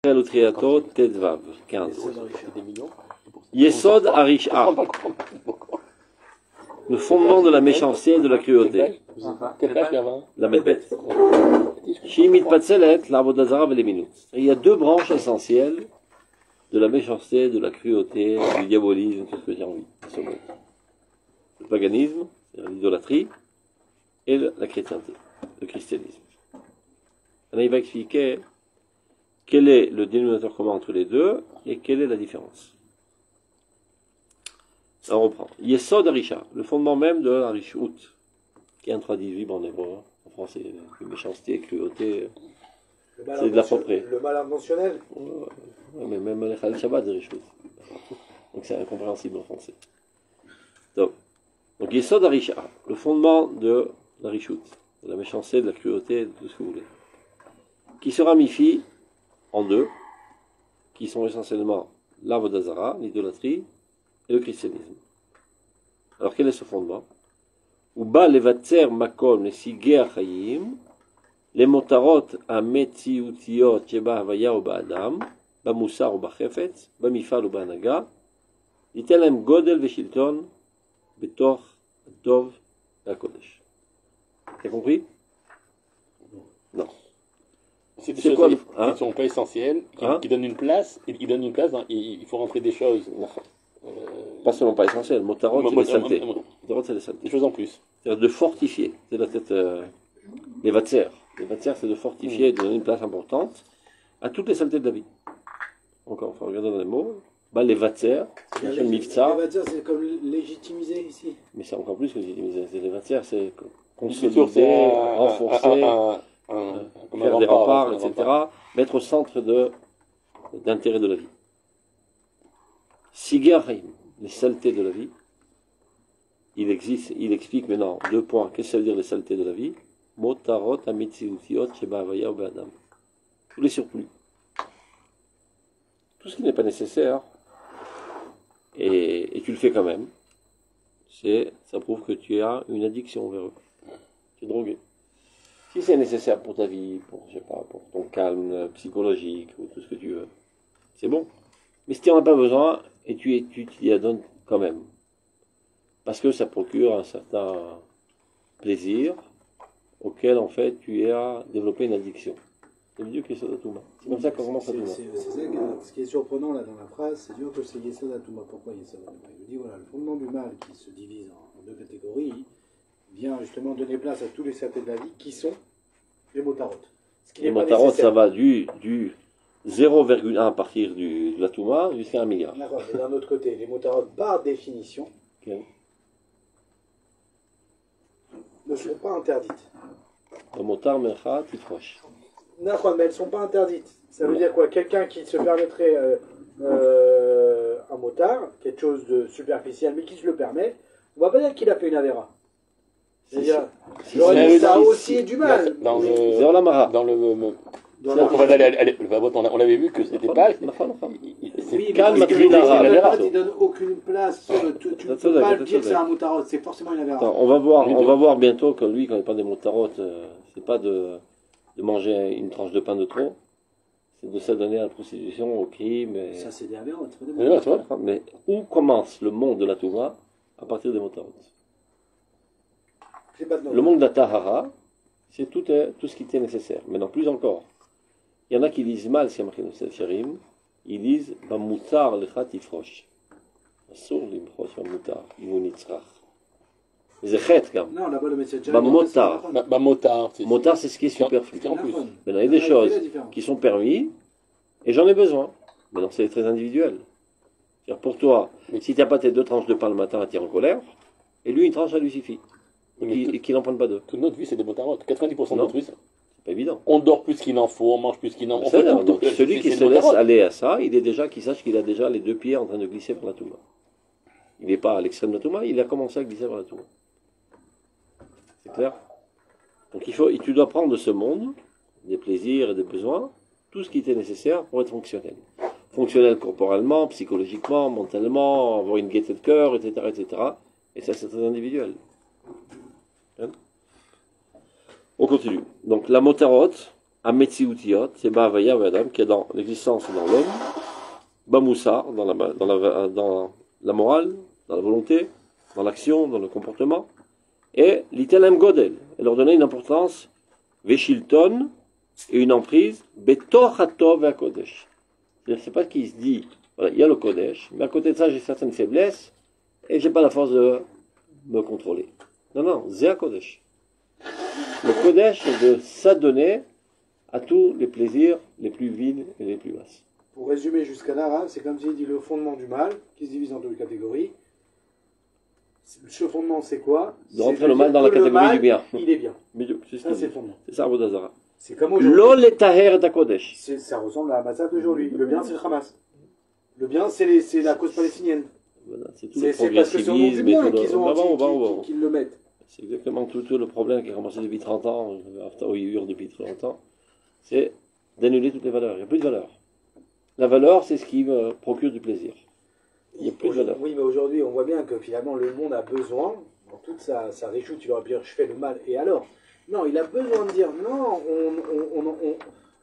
Triato Tedvav 15. Yesod Arisha. Le fondement de la méchanceté et de la cruauté. La Medbet. Shimit Patzelet, l'arbre d'Azara et les minutes. Il y a deux branches essentielles de la méchanceté, de la cruauté, du diabolisme, tout ce que j'ai envie. Le paganisme, l'idolâtrie, et la chrétienté, le christianisme. Alors il va expliquer quel est le dénominateur commun entre les deux et quelle est la différence. Alors on reprend. Yesod Arisha, le fondement même de Arishut, qui est intraduisible en hébreu, en français, méchanceté, cruauté, c'est de la propre. Le mal intentionnel. Ouais, mais même le Shabbat c'est Arishut. Donc c'est incompréhensible en français. Donc Yesod Arisha, le fondement de l'Arishut, de la méchanceté, de la cruauté, de tout ce que vous voulez, qui se ramifie en deux, qui sont essentiellement l'Avodazara, l'idolâtrie, et le christianisme. Alors quel est ce fondement? Uba levatzer makom nesigeh achayim, les motarot ametziutiot sheba havaya ou ba'adam, b'musar ou b'chefetz, b'mifal ou b'hanaga, ייתן להם גודל ושלטון בתוך הטוב והקודש. T'as compris? Non. C'est des choses qui ne sont pas essentielles, qui donnent une place, il faut rentrer des choses. Pas seulement pas essentielles, motarot c'est les saletés. Motarot c'est les saletés. Des choses en plus. C'est-à-dire de fortifier. C'est la tête, les vatsers. Les vatsers c'est de fortifier, de donner une place importante à toutes les saletés de la vie. Encore, il faut regarder dans les mots. Bah, les vatsers, c'est le miftsar. Les vatsers c'est comme légitimiser ici. Mais c'est encore plus que légitimiser. Les vatsers c'est consolider, renforcer. Faire des remparts, etc., mettre au centre d'intérêt de la vie. Sigarim, les saletés de la vie, il explique maintenant deux points. Qu'est-ce que ça veut dire les saletés de la vie? Motarot, amitziutiot, sheba havaya ou ba'adam. Tous les surplus. Tout ce qui n'est pas nécessaire, et tu le fais quand même, ça prouve que tu as une addiction vers eux. Tu es drogué. Si c'est nécessaire pour ta vie, pour ton calme psychologique, ou tout ce que tu veux, c'est bon. Mais si tu n'en as pas besoin, et tu t'y adonnes quand même. Parce que ça procure un certain plaisir, auquel en fait tu as développé une addiction. C'est Dieu qui est Yesod Atouma. C'est comme ça qu'on commence à tout. Ce qui est surprenant là dans la phrase, c'est dire que c'est Yesod Atouma. Pourquoi Yesod Atouma? Il dit voilà, le fondement du mal qui se divise en deux catégories vient justement donner place à tous les saletés de la vie qui sont les motarot. Les motarot, ça va du 0,1 à partir de la Touma jusqu'à 1 milliard. D'accord, mais d'un autre côté, les motarot, par définition, ne sont pas interdites. Le motar, mercha, tifroche. D'accord, mais elles ne sont pas interdites. Ça veut dire quoi? Quelqu'un qui se permettrait un motard, quelque chose de superficiel, mais qui se le permet, on ne va pas dire qu'il a fait une avéra. C'est-à-dire, ça a aussi du mal. On l'avait vu que c'était pas. Oui, mais il donne aucune place. Tu ne peux pas dire que c'est un motarot, c'est forcément une avéra. On va voir bientôt que lui, quand il parle des motarot, c'est pas de manger une tranche de pain de trop, c'est de s'adonner à la prostitution, au crime. Ça, c'est des avéras. Mais où commence le monde de la Touma? À partir des motarot. Le monde de la Tahara, c'est tout ce qui était nécessaire. Maintenant, plus encore. Il y en a qui lisent mal, c'est marqué dans le Sharim, ils lisent Bamutar lecha tifrosh. Asur limrosh bamutar, imunitzrach. C'est chet, quand non, là-bas, le message. Bamotar. Motar, c'est ce qui est superflu. En plus. Maintenant, il y a des choses qui sont permis, et j'en ai besoin. Maintenant, c'est très individuel. C'est-à-dire, pour toi, si tu n'as pas tes 2 tranches de pain le matin à tirer en colère, et lui, une tranche, ça lui suffit. Et qu'il n'en prenne pas 2. Toute notre vie, c'est des motarot. 90% de notre vie, c'est pas évident. On dort plus qu'il en faut, on mange plus qu'il en faut. Donc, celui qui se laisse aller à ça, qu'il sache qu'il a déjà les 2 pieds en train de glisser vers la Touma. Il n'est pas à l'extrême de la Touma, il a commencé à glisser vers la Touma. C'est clair? Donc tu dois prendre de ce monde, des plaisirs et des besoins, tout ce qui était nécessaire pour être fonctionnel. Fonctionnel corporellement, psychologiquement, mentalement, avoir une gaieté de cœur, etc., etc. Et ça, c'est très individuel. On continue. Donc la motarot, Ametziutiot, c'est Ba'avaya Adam, qui est dans l'existence dans l'homme, Bamoussa, dans la morale, dans la volonté, dans l'action, dans le comportement, et l'Itelem Godel, et leur donner une importance, Veshilton, et une emprise, Betor Hatov et Kodesh. C'est pas qu'il se dit, voilà, il y a le Kodesh, mais à côté de ça, j'ai certaines faiblesses, et j'ai pas la force de me contrôler. Non, non, Zéa Kodesh. Le Kodesh, c'est de s'adonner à tous les plaisirs les plus vides et les plus basses. Pour résumer jusqu'à là, c'est comme s'il dit le fondement du mal, qui se divise en deux catégories. Ce fondement, c'est quoi? De rentrer le mal dans la catégorie du bien. Il est bien. C'est ça, c'est le fondement. C'est ça, Avodazara. C'est comme aujourd'hui. L'ol et taher et Kodesh. Ça ressemble à la massacre d'aujourd'hui. Le bien, c'est le Hamas. Le bien, c'est la cause palestinienne. Voilà, c'est tout le parce que c'est au nom du bien qu'ils le mettent. C'est exactement tout le problème qui a commencé depuis 30 ans, depuis très longtemps. C'est d'annuler toutes les valeurs. Il n'y a plus de valeur. La valeur, c'est ce qui me procure du plaisir. Il n'y a plus de valeur. Oui, mais aujourd'hui, on voit bien que finalement, le monde a besoin, dans toute sa réchoute, il aurait pu dire, je fais le mal, et alors? Non, il a besoin de dire, non,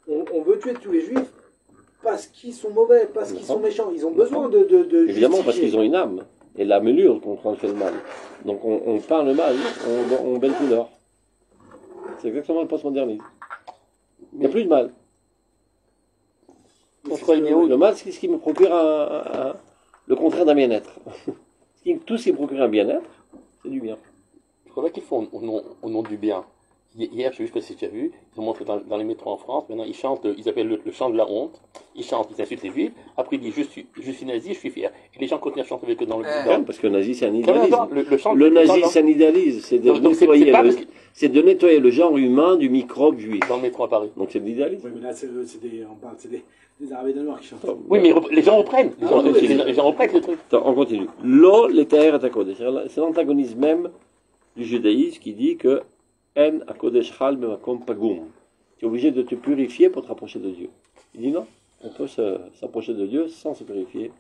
on veut tuer tous les juifs parce qu'ils sont mauvais, parce qu'ils sont méchants. Ils ont besoin de évidemment, parce qu'ils ont une âme. Et l'âme est lure quand on fait le mal. Donc on peint le mal, on belle couleur. C'est exactement le postmodernisme. Il n'y a plus de mal. Le mal, c'est ce qui me procure le contraire d'un bien-être. Tout ce qui me procure un bien-être, c'est du bien. Je crois qu'ils font au nom du bien. Hier, je ne sais pas si tu as vu, ils ont montré dans les métros en France, maintenant ils chantent, ils appellent le chant de la honte, ils chantent, ils insultent les juifs, après ils disent je suis nazi, je suis fier. Et les gens continuent à chanter avec eux dans le Non, parce que le nazi c'est un idéalisme. Le nazi c'est un idéalisme, c'est de nettoyer le genre humain du microbe juif. Dans le métro à Paris. Donc c'est de l'idéalisme. Oui, mais là c'est des Arabes et des Noirs qui chantent. Oui, mais les gens reprennent. Les gens reprennent le truc. Attends, on continue. Lo l'etaer et akodesh. C'est l'antagonisme même du judaïsme qui dit que En akodesh chal bemakom pagum. Tu es obligé de te purifier pour te rapprocher de Dieu. Il dit non, on peut s'approcher de Dieu sans se purifier,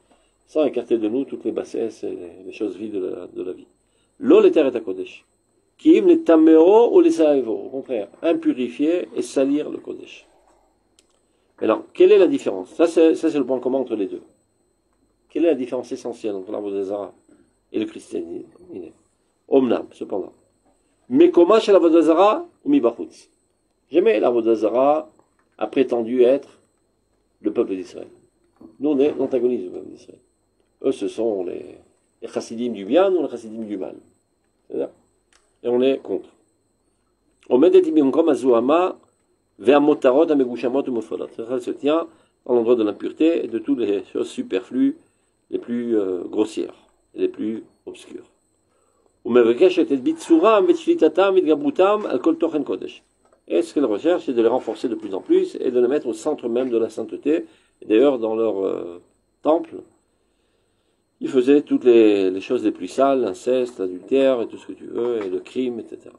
sans écarter de nous toutes les bassesses et les choses vides de la vie. Lo l'etaer et akodesh. Kim le tameo ou les saevo. Au contraire, impurifier et salir le kodesh. Maintenant, quelle est la différence? Ça, c'est le point commun entre les deux. Quelle est la différence essentielle entre l'Avodazara et le christianisme? Omnam, cependant. Mais comment chez l'Avodazara ou Mibachutz? Jamais l'Avodazara a prétendu être le peuple d'Israël. Nous, on est l'antagoniste du peuple d'Israël. Eux, ce sont les chassidim du bien, nous, les chassidim du mal. C'est-à-dire? Et on est contre. On met des tibimkom azuama vers motarot amegushamot ou mofolot. Ça se tient dans l'endroit de l'impureté et de toutes les choses superflues, les plus grossières, et les plus obscures. Et ce qu'elle recherche, c'est de les renforcer de plus en plus et de les mettre au centre même de la sainteté. Et d'ailleurs, dans leur temple, ils faisaient toutes les choses les plus sales, l'inceste, l'adultère, et tout ce que tu veux, et le crime, etc.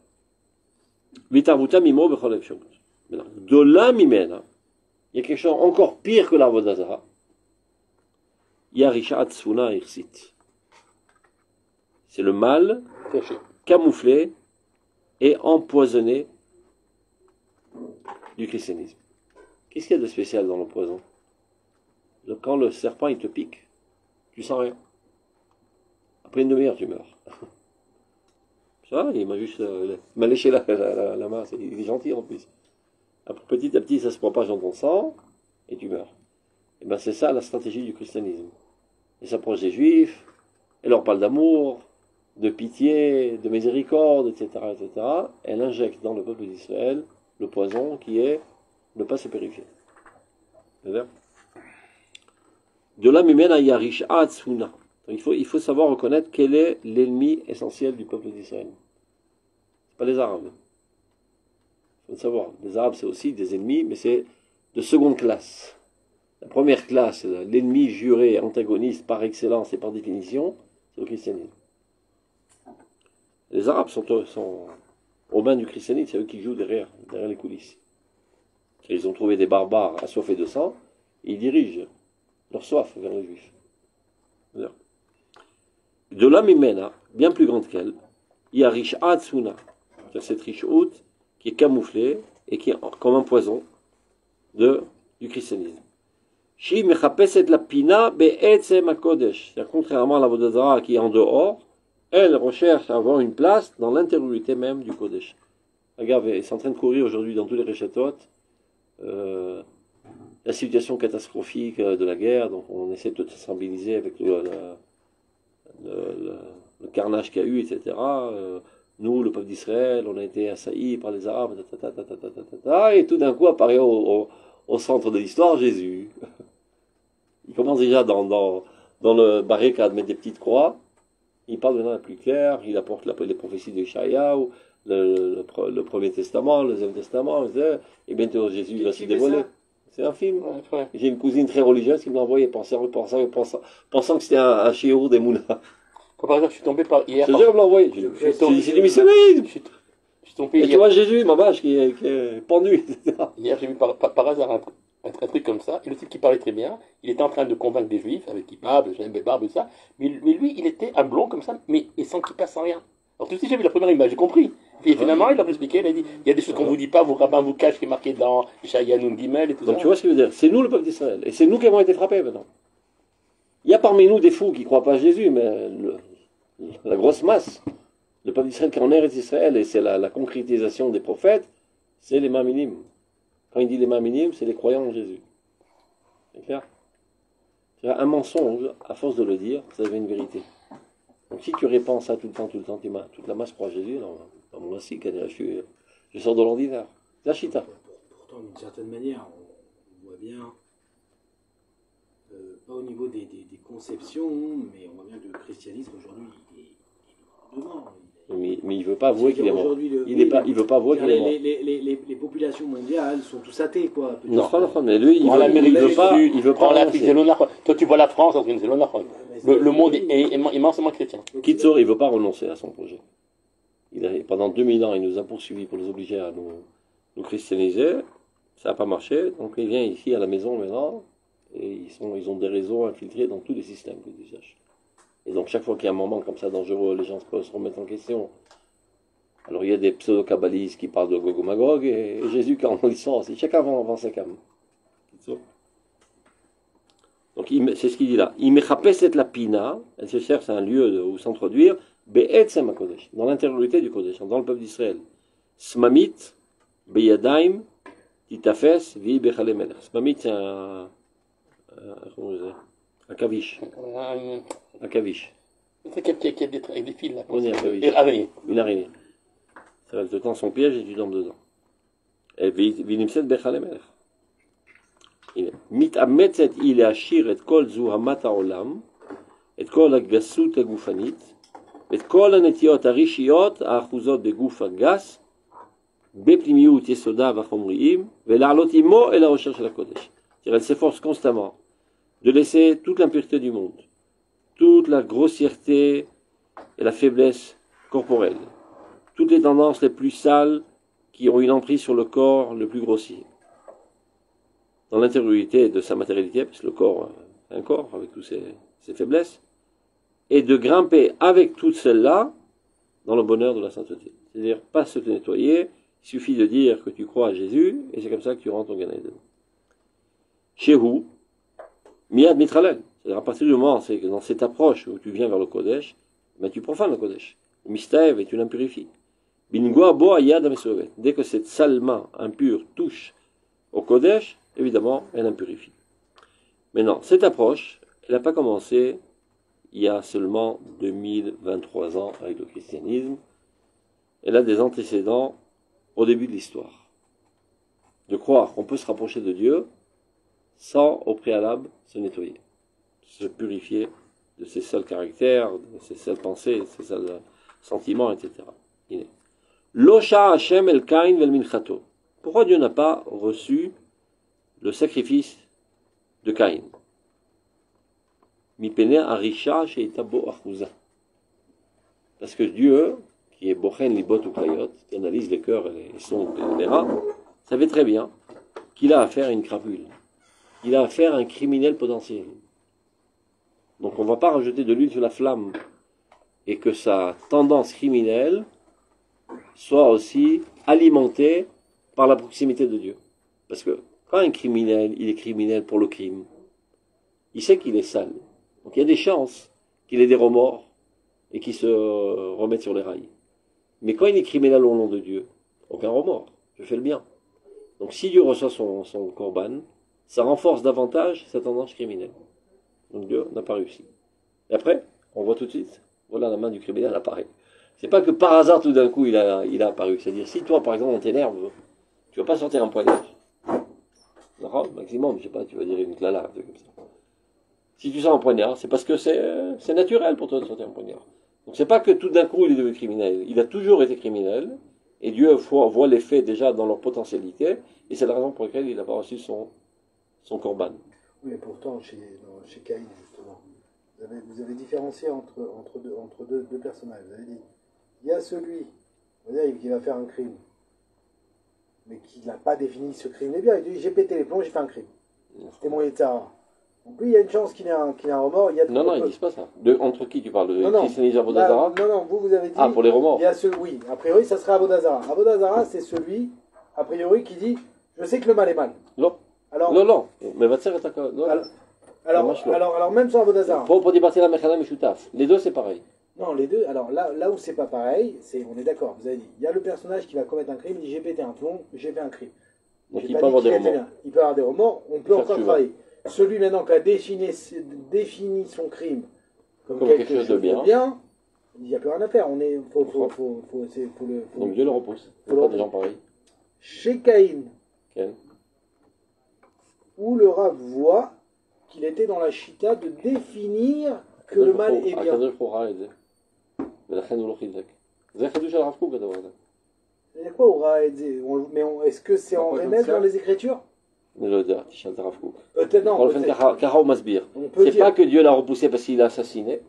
De là, mimena, il y a quelque chose encore pire que l'Avodazara. Yarisha Atsuna Irsit. C'est le mal camouflé et empoisonné du christianisme. Qu'est-ce qu'il y a de spécial dans le poison? Quand le serpent il te pique, tu sens rien. Après une demi-heure, tu meurs. Ça va, il m'a léché la main, il est gentil en plus. Après, petit à petit, ça se propage dans ton sang et tu meurs. Et bien c'est ça la stratégie du christianisme. Il s'approche des juifs, elle leur parle d'amour, de pitié, de miséricorde, etc., etc. Elle injecte dans le peuple d'Israël le poison qui est ne pas se purifier. C'est-à-dire de là, il faut savoir reconnaître quel est l'ennemi essentiel du peuple d'Israël. Ce pas les Arabes. Il faut le savoir. Les Arabes, c'est aussi des ennemis, mais c'est de seconde classe. La première classe, l'ennemi juré, antagoniste par excellence et par définition, c'est le christianisme. Les Arabes sont aux mains du christianisme, c'est eux qui jouent derrière les coulisses. Ils ont trouvé des barbares assoiffés de sang, et ils dirigent leur soif vers les Juifs. De là, Mimena, bien plus grande qu'elle, il y a Rish Atsuna, c'est cette Rish Haute qui est camouflée et qui est comme un poison, du christianisme. Shi mechapeset la pina be'etzem hakodesh. C'est-à-dire, contrairement à la Avodah Zarah qui est en dehors, elle recherche à avoir une place dans l'intériorité même du Kodesh. Regarde, ils sont en train de courir aujourd'hui dans tous les réchatotes. La situation catastrophique de la guerre, donc on essaie de se sensibiliser avec le carnage qu'il y a eu, etc. Nous, le peuple d'Israël, on a été assaillis par les Arabes, et tout d'un coup apparaît au centre de l'histoire Jésus. Il commence déjà dans le barricade à mettre des petites croix. Il parle maintenant plus clair, il apporte les prophéties de Ishaïaou, le Premier Testament, le Deuxième Testament, et bientôt Jésus va se dévoiler. C'est un film. Ouais. J'ai une cousine très religieuse qui me l'a envoyé, pensant que c'était un chiot des moulins. Par exemple, je suis tombé hier. C'est sûr, me l'a envoyé. C'est du missionnaire. Je suis tombé hier. Et tu vois Jésus, ma vache, qui est pendu, etc. Hier, j'ai vu par hasard un truc comme ça, et le type qui parlait très bien, il était en train de convaincre des juifs, avec kippa, barbe et ça, mais lui, il était un blond comme ça, mais sans kippa, sans rien. Alors tout de suite, j'ai vu la première image, j'ai compris. Et finalement, il a expliqué, il a dit, il y a des choses qu'on ne vous dit pas, vos rabbins vous cachent, qui est marqué dans Ishaïa Gimel et tout ça. Donc tu vois ce que je veux dire, c'est nous le peuple d'Israël, et c'est nous qui avons été frappés maintenant. Il y a parmi nous des fous qui ne croient pas à Jésus, mais la grosse masse, le peuple d'Israël qui en est d'Israël, et c'est la concrétisation des prophètes, c'est les maminim. Quand il dit les maminim, c'est les croyants en Jésus. C'est clair? Un mensonge, à force de le dire, ça devient une vérité. Donc si tu répands ça tout le temps, toute la masse croit à Jésus, non, moi aussi, je sors de l'ordinaire. C'est la chita. Pourtant, d'une certaine manière, on voit bien, pas au niveau des conceptions, mais on voit bien que le christianisme aujourd'hui, il est devant. Mais il ne veut pas avouer qu'il est mort. Il veut pas avouer qu'il est mort. Les populations mondiales sont tous athées, quoi. Non, mais lui, il veut pas. l'Afrique, c'est l'honneur. Toi, tu vois la France, c'est l'honneur. Le monde est immensément chrétien. Kitsour, il ne veut pas renoncer à son projet. Pendant 2000 ans, il nous a poursuivis pour nous obliger à nous christianiser. Ça n'a pas marché. Donc il vient ici à la maison maintenant. Et ils ont des réseaux infiltrés dans tous les systèmes que tu saches. Et donc chaque fois qu'il y a un moment comme ça dangereux, les gens se remettent en question. Alors il y a des pseudo-kabbalistes qui parlent de Gog et Magog, et Jésus quand ils sont aussi. Chacun avance sa cam. Donc c'est ce qu'il dit là. Il mechapet la pina, elle se cherche un lieu où s'introduire, be'etzem hakodesh, dans l'intériorité du Kodesh, dans le peuple d'Israël. Smamit, beyadaim, titafes, vi bechale melech. Smamit c'est un kavish. Un kavish. C'est quelqu'un qui a des fils là. On est un kavish. Une araignée. Ça reste de temps son piège et tu tombes dedans. Et vinimset bechale melech. מתאמצת היא להשאיר את כל זוהמת העולם, את כל הגסות הגופנית, את כל הנטיות הרישיות האחוזות בגוף הגס, בפנימיות יסודיו החומריים, ולעלות עמו אל האושר של הקודש. Elle s'efforce constamment de laisser toute l'impureté du monde, toute la grossièreté et la faiblesse corporelle, toutes les tendances les plus sales qui ont une emprise sur le corps le plus grossier. Dans l'intériorité de sa matérialité, parce que le corps est un corps avec toutes ses faiblesses, et de grimper avec toutes celles-là dans le bonheur de la sainteté. C'est-à-dire, pas se nettoyer, il suffit de dire que tu crois à Jésus, et c'est comme ça que tu rentres au Gan Eden. Shehu, Miyad Mitralel. C'est-à-dire, à partir du moment, c'est que dans cette approche où tu viens vers le Kodesh, ben, tu profanes le Kodesh. Mistaev, et tu l'impurifies. Bingoa bo ayad amesovet. Dès que cette sale main impure touche au Kodesh, évidemment, elle impurifie. Maintenant, cette approche, elle n'a pas commencé il y a seulement 2023 ans avec le christianisme. Elle a des antécédents au début de l'histoire. De croire qu'on peut se rapprocher de Dieu sans, au préalable, se nettoyer, se purifier de ses seuls caractères, de ses seules pensées, de ses seuls sentiments, etc. L'osha Hashem el Kain vel minchato. Pourquoi Dieu n'a pas reçu le sacrifice de Caïn? Mipene arisha sheita bo achuza. Parce que Dieu, qui est bochen libot ou kayot, qui analyse les cœurs et les sons et les rats, savait très bien qu'il a affaire à une crapule. Il a affaire à un criminel potentiel. Donc on ne va pas rajouter de l'huile sur la flamme et que sa tendance criminelle soit aussi alimentée par la proximité de Dieu. Parce que Quand un criminel, il est criminel pour le crime, il sait qu'il est sale. Donc il y a des chances qu'il ait des remords et qu'il se remette sur les rails. Mais quand il est criminel au nom de Dieu, aucun remords. Je fais le bien. Donc si Dieu reçoit son corban, ça renforce davantage sa tendance criminelle. Donc Dieu n'a pas réussi. Et après, on voit tout de suite, voilà la main du criminel apparaît. C'est pas que par hasard tout d'un coup il a apparu. C'est-à-dire si toi par exemple on t'énerve, tu vas pas sortir un poignard. Maximum, je sais pas, tu vas dire une clala, un truc comme ça. Si tu sors un poignard, c'est parce que c'est naturel pour toi de sortir un poignard. Donc c'est pas que tout d'un coup il est devenu criminel. Il a toujours été criminel, et Dieu voit les faits déjà dans leur potentialité, et c'est la raison pour laquelle il n'a pas reçu son corban. Oui, mais pourtant, chez Caïn, justement, vous avez différencié entre deux personnages. Vous avez dit, il y a celui, on va dire, qui va faire un crime, mais qui n'a pas défini ce crime. Eh bien, il dit, j'ai pété les plombs, j'ai fait un crime. C'était mon état. Donc lui, il y a une chance qu'il ait un remords. Non, ils disent pas ça. Entre qui tu parles? De Christianisme Avodazara? Non, vous avez dit... Ah, pour les remords. Il y a oui, a priori, ça serait Avodazara. Avodazara, c'est celui, a priori, qui dit, je sais que le mal est mal. Non. Alors, non. Mais va te faire d'accord. Alors, même sans Avodazara. Pour départir la Mechana Meshutaf. Les deux, c'est pareil. Non, les deux, alors là où c'est pas pareil, on est d'accord, vous avez dit, il y a le personnage qui va commettre un crime, il dit j'ai pété un plomb, j'ai fait un crime. Donc il peut avoir des remords. Il peut avoir des remords, on peut encore travailler. Celui maintenant qui a défini son crime comme quelque chose de bien, il n'y a plus rien à faire. Donc Dieu le repousse. Il n'y a pas des gens pareils. Chez Caïn, où le Rav voit qu'il était dans la chita de définir que le mal est bien. C'est quoi aura aidé? Mais est-ce que c'est en remède dans les Écritures? Non. C'est C'est pas que Dieu l'a repoussé parce qu'il l'a assassiné.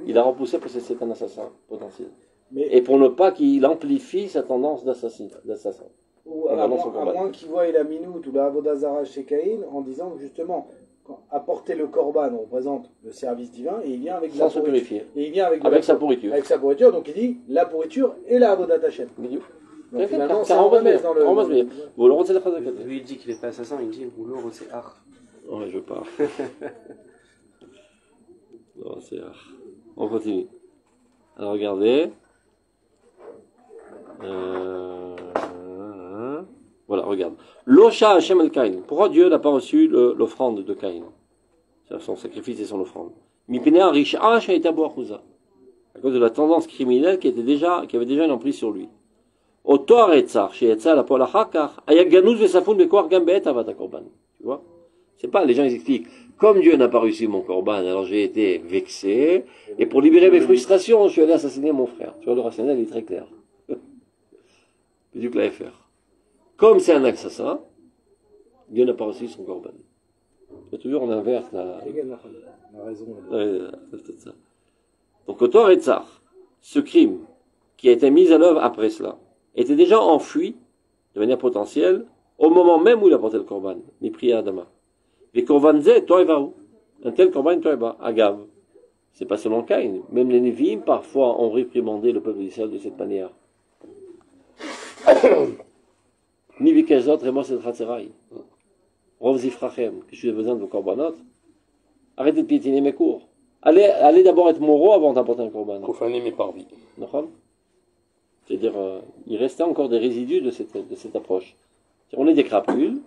Il l'a repoussé parce que c'est un assassin potentiel. Et pour ne pas qu'il amplifie sa tendance d'assassin. Ou à moins qu'il voie la minoute ou la Avodazara chez Caïn en disant que justement, apporter le korban représente le service divin et il vient avec sans se purifier. Et il vient avec sa pourriture. Avec sa pourriture, donc il dit la pourriture et la Avodat Hashem. Donc finalement, ça en remet dans le... Lui, il dit qu'il n'est pas assassin, il dit « Oulor, c'est art ». Ouais, je pars. Non, c'est art. On continue. Alors, regardez. Voilà, regarde. L'Osha Hashem el Caïn. Pourquoi Dieu n'a pas reçu l'offrande de Caïn? C'est-à-dire son sacrifice et son offrande. Mipnea Risha Shaitaboachouza. À cause de la tendance criminelle qui avait déjà une emprise sur lui. Tu vois, c'est pas, les gens ils expliquent, comme Dieu n'a pas reçu mon corban, alors j'ai été vexé, et pour libérer mes frustrations, je suis allé assassiner mon frère. Tu vois, le rationnel est très clair. C'est du faire. Comme c'est un assassin, Dieu n'a pas reçu son corban. Toujours on inverse la raison. C'est ça. Donc, au Torah et Tzar, ce crime qui a été mis à l'œuvre après cela, était déjà enfui de manière potentielle au moment même où il a porté le korban, ni prié à Adama. Les korban zé, toivaou. Un tel korban toiva, agav. C'est pas seulement Caïn. Même les Névim, parfois, ont réprimandé le peuple d'Israël de cette manière. Ni Vikezot, Remos et Tratzerai. Rov Zifrachem, que je suis besoin de vos korbanot. Arrêtez de piétiner mes cours. Allez d'abord être moro avant d'apporter un korban. Profaner mes parvis. C'est-à-dire, il restait encore des résidus de cette approche. On est des crapules,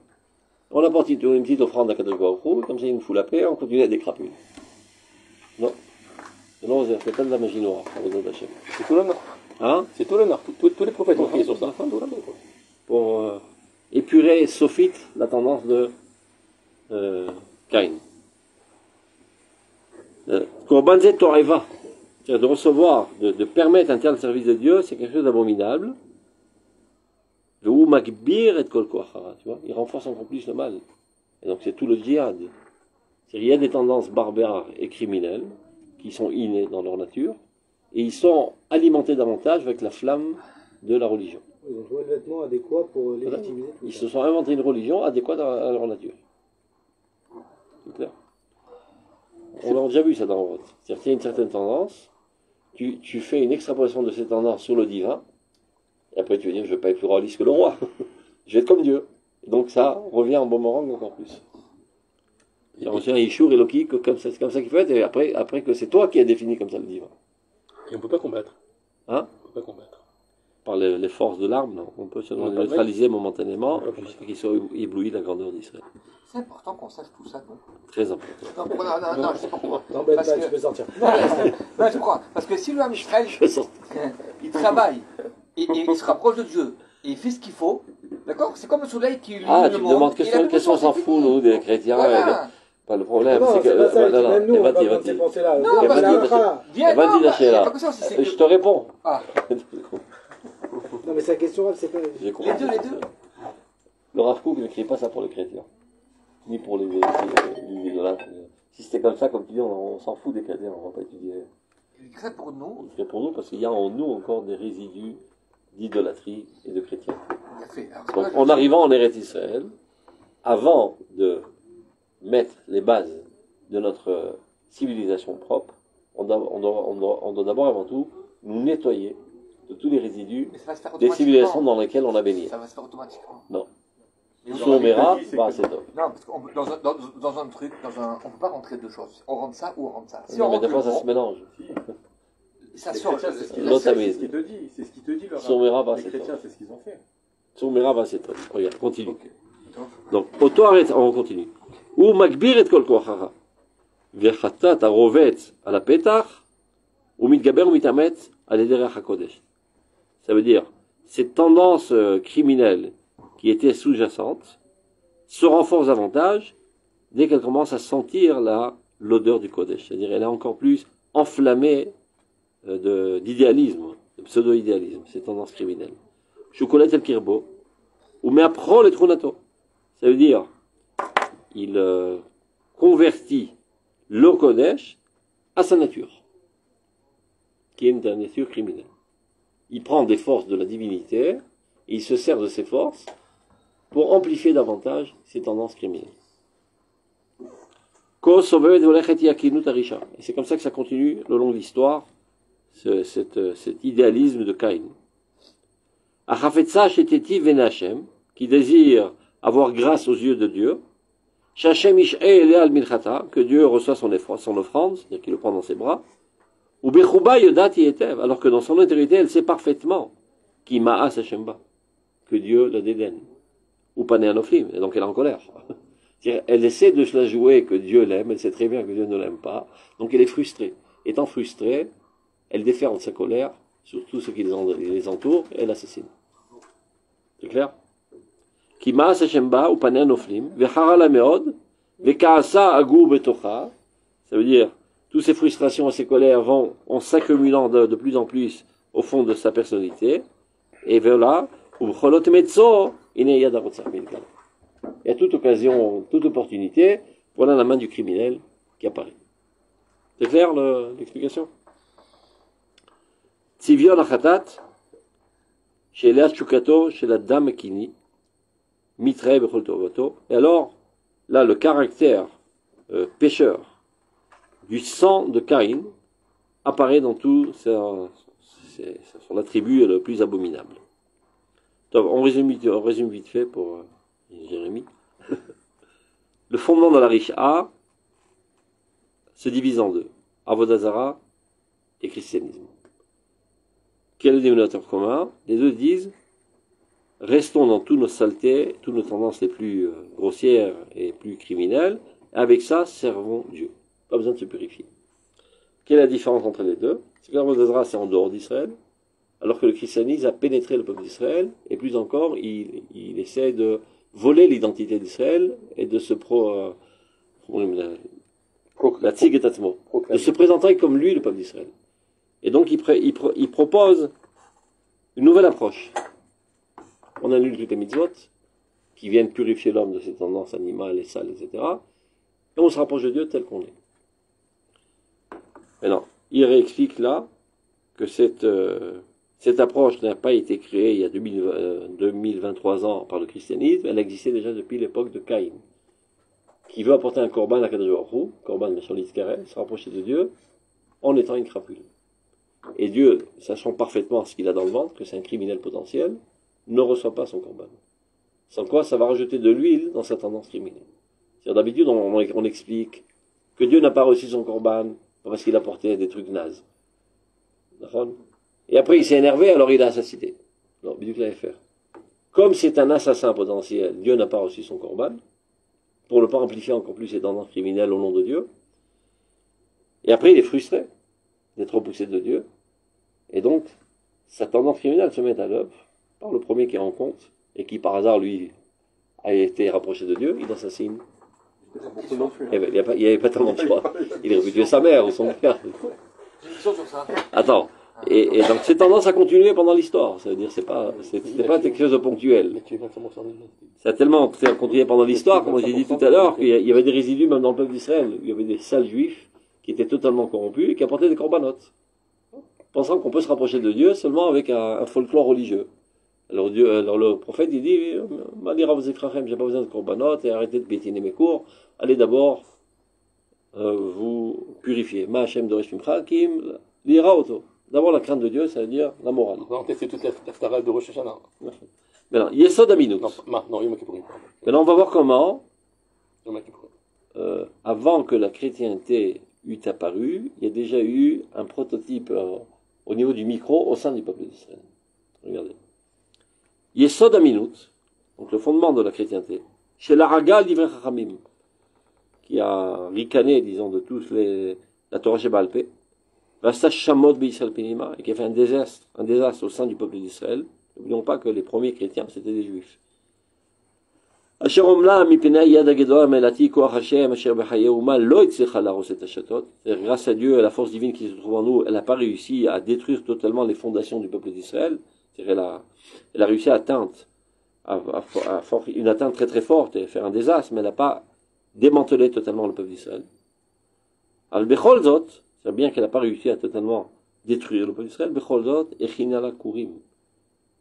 on apporte une petite offrande à Kadosh Baruch Hu, comme ça il nous fout la paix, on continue à être des crapules. Non, c'est pas de la magie noire, avec notre Hachem. C'est tout l'honneur. Hein? C'est tout l'honneur. Tous les prophètes ont crié sur ça. Pour épurer, sophite, la tendance de Caïn. Korban zet toreva. C'est-à-dire de recevoir, de permettre un tel service de Dieu, c'est quelque chose d'abominable. Tu vois, il renforce encore plus le mal. Et donc c'est tout le djihad. Il y a des tendances barbares et criminelles qui sont innées dans leur nature, et ils sont alimentés davantage avec la flamme de la religion. Ils ont trouvé le vêtement adéquat pour légitimer. Ils se sont inventés une religion adéquate à leur nature. C'est clair. On l'a déjà vu ça dans le vote. C'est-à-dire qu'il y a une certaine tendance, tu fais une extrapolation de cette tendance sur le divin, et après tu vas dire je ne vais pas être plus royaliste que le roi. Je vais être comme Dieu. Donc ça revient en boomerang encore plus. Il y a reçu un Ishour et Loki, c'est comme ça qu'il faut être, et après que c'est toi qui as défini comme ça le livre. Et on ne peut pas combattre. Hein? On ne peut pas combattre. Par les forces de l'arme, non. On peut seulement On les peut neutraliser momentanément, On peut jusqu'à qu'ils soient éblouis de la grandeur d'Israël. C'est important qu'on sache tout ça, non? Très important. Non, je sais pas pourquoi. N'embête Parce pas, que- tu peux sortir. Non, je crois. Parce que si le Ham Israël, Je sors. il travaille, et il se rapproche de Dieu, et il fait ce qu'il faut, d'accord? C'est comme le soleil qui illumine Ah, le tu me monde. demandes il a plus qu'est-ce qu'on besoin, s'en c'est fout, fini. nous, des chrétiens. Voilà. Pas le problème, Non, c'est c'est pas ça, non, même nous, on va pas vas-y. prendre ces pensées-là. Non, On parce va que- la là. Bien, Vas-y, non, bah, lâchez, il y a là. pas que ça aussi, c'est Je que... te réponds. Ah, Non, mais sa question, Rav, c'est pas. J'ai les compris. deux, les deux. Le Rav Kook n'écrit pas ça pour les chrétiens, ni pour les idolâtres. Si c'était comme ça, comme tu dis, on s'en fout des chrétiens, on va pas étudier. Il écrit ça pour nous. C'est pour nous parce qu'il y a en nous encore des résidus d'idolâtrie et de chrétiens. Il a fait. Alors, Donc, voilà, en arrivant en Eretz Israël, avant de mettre les bases de notre civilisation propre, on doit d'abord avant tout nous nettoyer de tous les résidus Mais ça va se faire des civilisations automatiquement. dans lesquelles on a baigné. Ça va se faire automatiquement. Non. Mais Sous Omera, bah, c'est top. Non, parce que dans un truc, on peut pas rentrer deux choses. On rentre ça ou on rentre ça. Si Non, on mais rentre des fois, le ça bon, se mélange. ça Les sort. chrétiens, c'est ce qu'ils L'autre ont fait. amise. C'est ce qu'il te dit. C'est ce qu'il te dit, leur Sous Omera, bah, Les c'est chrétiens, top. c'est ce qu'ils ont fait. Sous Omera, bah, c'est top. Regarde, continue. Donc, on continue. Ou Makbir et Kol Koachara. Vechatat arovet à la petach, ou mitgaber ou mitamet à l'ederach hakodesh. Ça veut dire, cette tendance criminelle qui était sous-jacente se renforce davantage dès qu'elle commence à sentir l'odeur du Kodesh. C'est-à-dire, elle est encore plus enflammée d'idéalisme, de pseudo-idéalisme, cette tendance criminelle. Chocolat el kirbo, ou meapro le trunato. Ça veut dire, il convertit le Kodesh à sa nature, qui est une nature criminelle. Il prend des forces de la divinité, et il se sert de ces forces pour amplifier davantage ses tendances criminelles. Et c'est comme ça que ça continue le long de l'histoire, cet idéalisme de Caïn. Qui désire avoir grâce aux yeux de Dieu, que Dieu reçoit son offrande, c'est-à-dire qu'il le prend dans ses bras, alors que dans son intériorité, elle sait parfaitement que Dieu la dédaigne. Ou panéanoflim, et donc elle est en colère. Elle essaie de se la jouer que Dieu l'aime, elle sait très bien que Dieu ne l'aime pas, donc elle est frustrée. Étant frustrée, elle déferle sa colère sur tout ce qui les entoure, et elle assassine. C'est clair? Ça veut dire, toutes ces frustrations et ces colères vont en s'accumulant de plus en plus au fond de sa personnalité, et voilà, et à toute occasion, toute opportunité, voilà la main du criminel qui apparaît. C'est clair l'explication? Tzivion achatat, chez Léa Chukato, chez la dame Kini, Mitre bechol tovato. Et alors, là, le caractère pécheur du sang de Caïn apparaît dans tout son attribut le plus abominable. Donc, on résume vite fait pour Jérémie. Le fondement de la riche A se divise en deux. Avodah Zarah et christianisme. Quel est le dénominateur commun? Les deux disent, restons dans toutes nos saletés, toutes nos tendances les plus grossières et plus criminelles, et avec ça, servons Dieu. Pas besoin de se purifier. Quelle est la différence entre les deux? C'est que l'Avodah Zarah, c'est en dehors d'Israël, alors que le christianisme a pénétré le peuple d'Israël, et plus encore, il essaie de voler l'identité d'Israël et de se de se présenter comme lui, le peuple d'Israël. Et donc, il propose une nouvelle approche. On annule toutes les mitzvot, qui viennent purifier l'homme de ses tendances animales et sales, etc. Et on se rapproche de Dieu tel qu'on est. Maintenant, il réexplique là que cette approche n'a pas été créée il y a 2023 ans par le christianisme, elle existait déjà depuis l'époque de Caïn, qui veut apporter un korban à Kadosh Baruch Hu, korban Mesholit Karel, se rapprocher de Dieu, en étant une crapule. Et Dieu, sachant parfaitement ce qu'il a dans le ventre, que c'est un criminel potentiel, ne reçoit pas son korban. Sans quoi, ça va rajouter de l'huile dans sa tendance criminelle. C'est-à-dire, d'habitude, on explique que Dieu n'a pas reçu son corban parce qu'il apportait des trucs nazes. D'accord? Et après, il s'est énervé, alors il a assassiné. Non, Bidou l'avait fait. Comme c'est un assassin potentiel, Dieu n'a pas reçu son corban, pour ne pas amplifier encore plus ses tendances criminelles au nom de Dieu. Et après, il est frustré d'être repoussé de Dieu. Et donc, sa tendance criminelle se met à l'œuvre par le premier qui rencontre, et qui par hasard, lui, a été rapproché de Dieu, il assassine. Eh ben, il n'y avait pas tellement de choix. Il aurait pu tuer sa mère ou son père. J'ai une question sur ça. Attends. Et donc, c'est tendance à continuer pendant l'histoire. Ça veut dire, c'est pas quelque chose de ponctuel. Mais tu es 25% de Ça a tellement continué pendant l'histoire, comme j'ai dit tout à l'heure, qu'il y avait des résidus même dans le peuple d'Israël. Il y avait des sales juifs qui étaient totalement corrompus et qui apportaient des corbanotes. Pensant qu'on peut se rapprocher de Dieu seulement avec un folklore religieux. Alors le prophète, il dit, Madira vos Ephraim, j'ai pas besoin de corbanotes et arrêtez de piétiner mes cours. Allez d'abord vous purifier. Ma Hashem Doresh Mimcha Kim lira auto. D'abord la crainte de Dieu, ça veut dire la morale. On va tester toute la starade de Rosh Hashanah. Maintenant, Yesod Aminut. Non, Yom Kippourim. Maintenant, on va voir comment, Yom Kippourim. avant que la chrétienté eût apparu, il y a déjà eu un prototype au niveau du micro au sein du peuple d'Israël. Regardez. Yesod Aminut, donc le fondement de la chrétienté, chez l'Araga l'Ivre Chachamim, qui a ricané, disons, de tous la Torah Sheba'al Peh, Rasta Shamot B'Yisrael Pinima, et qui a fait un désastre au sein du peuple d'Israël. N'oublions pas que les premiers chrétiens, c'était des juifs. Asher Omla Mipnei Yad HaGedol Melati Koach Hashem Asher B'Chaye Uma Lo Itzlicha Laros Et Hashatot. Grâce à Dieu et à la force divine qui se trouve en nous, elle n'a pas réussi à détruire totalement les fondations du peuple d'Israël. Elle a réussi à atteindre une atteinte très très forte et faire un désastre, mais elle n'a pas démantelé totalement le peuple d'Israël. Al Bechol Zot, c'est bien qu'elle n'a pas réussi à totalement détruire le peuple d'Israël, Bechol Zot Echinala Kurim.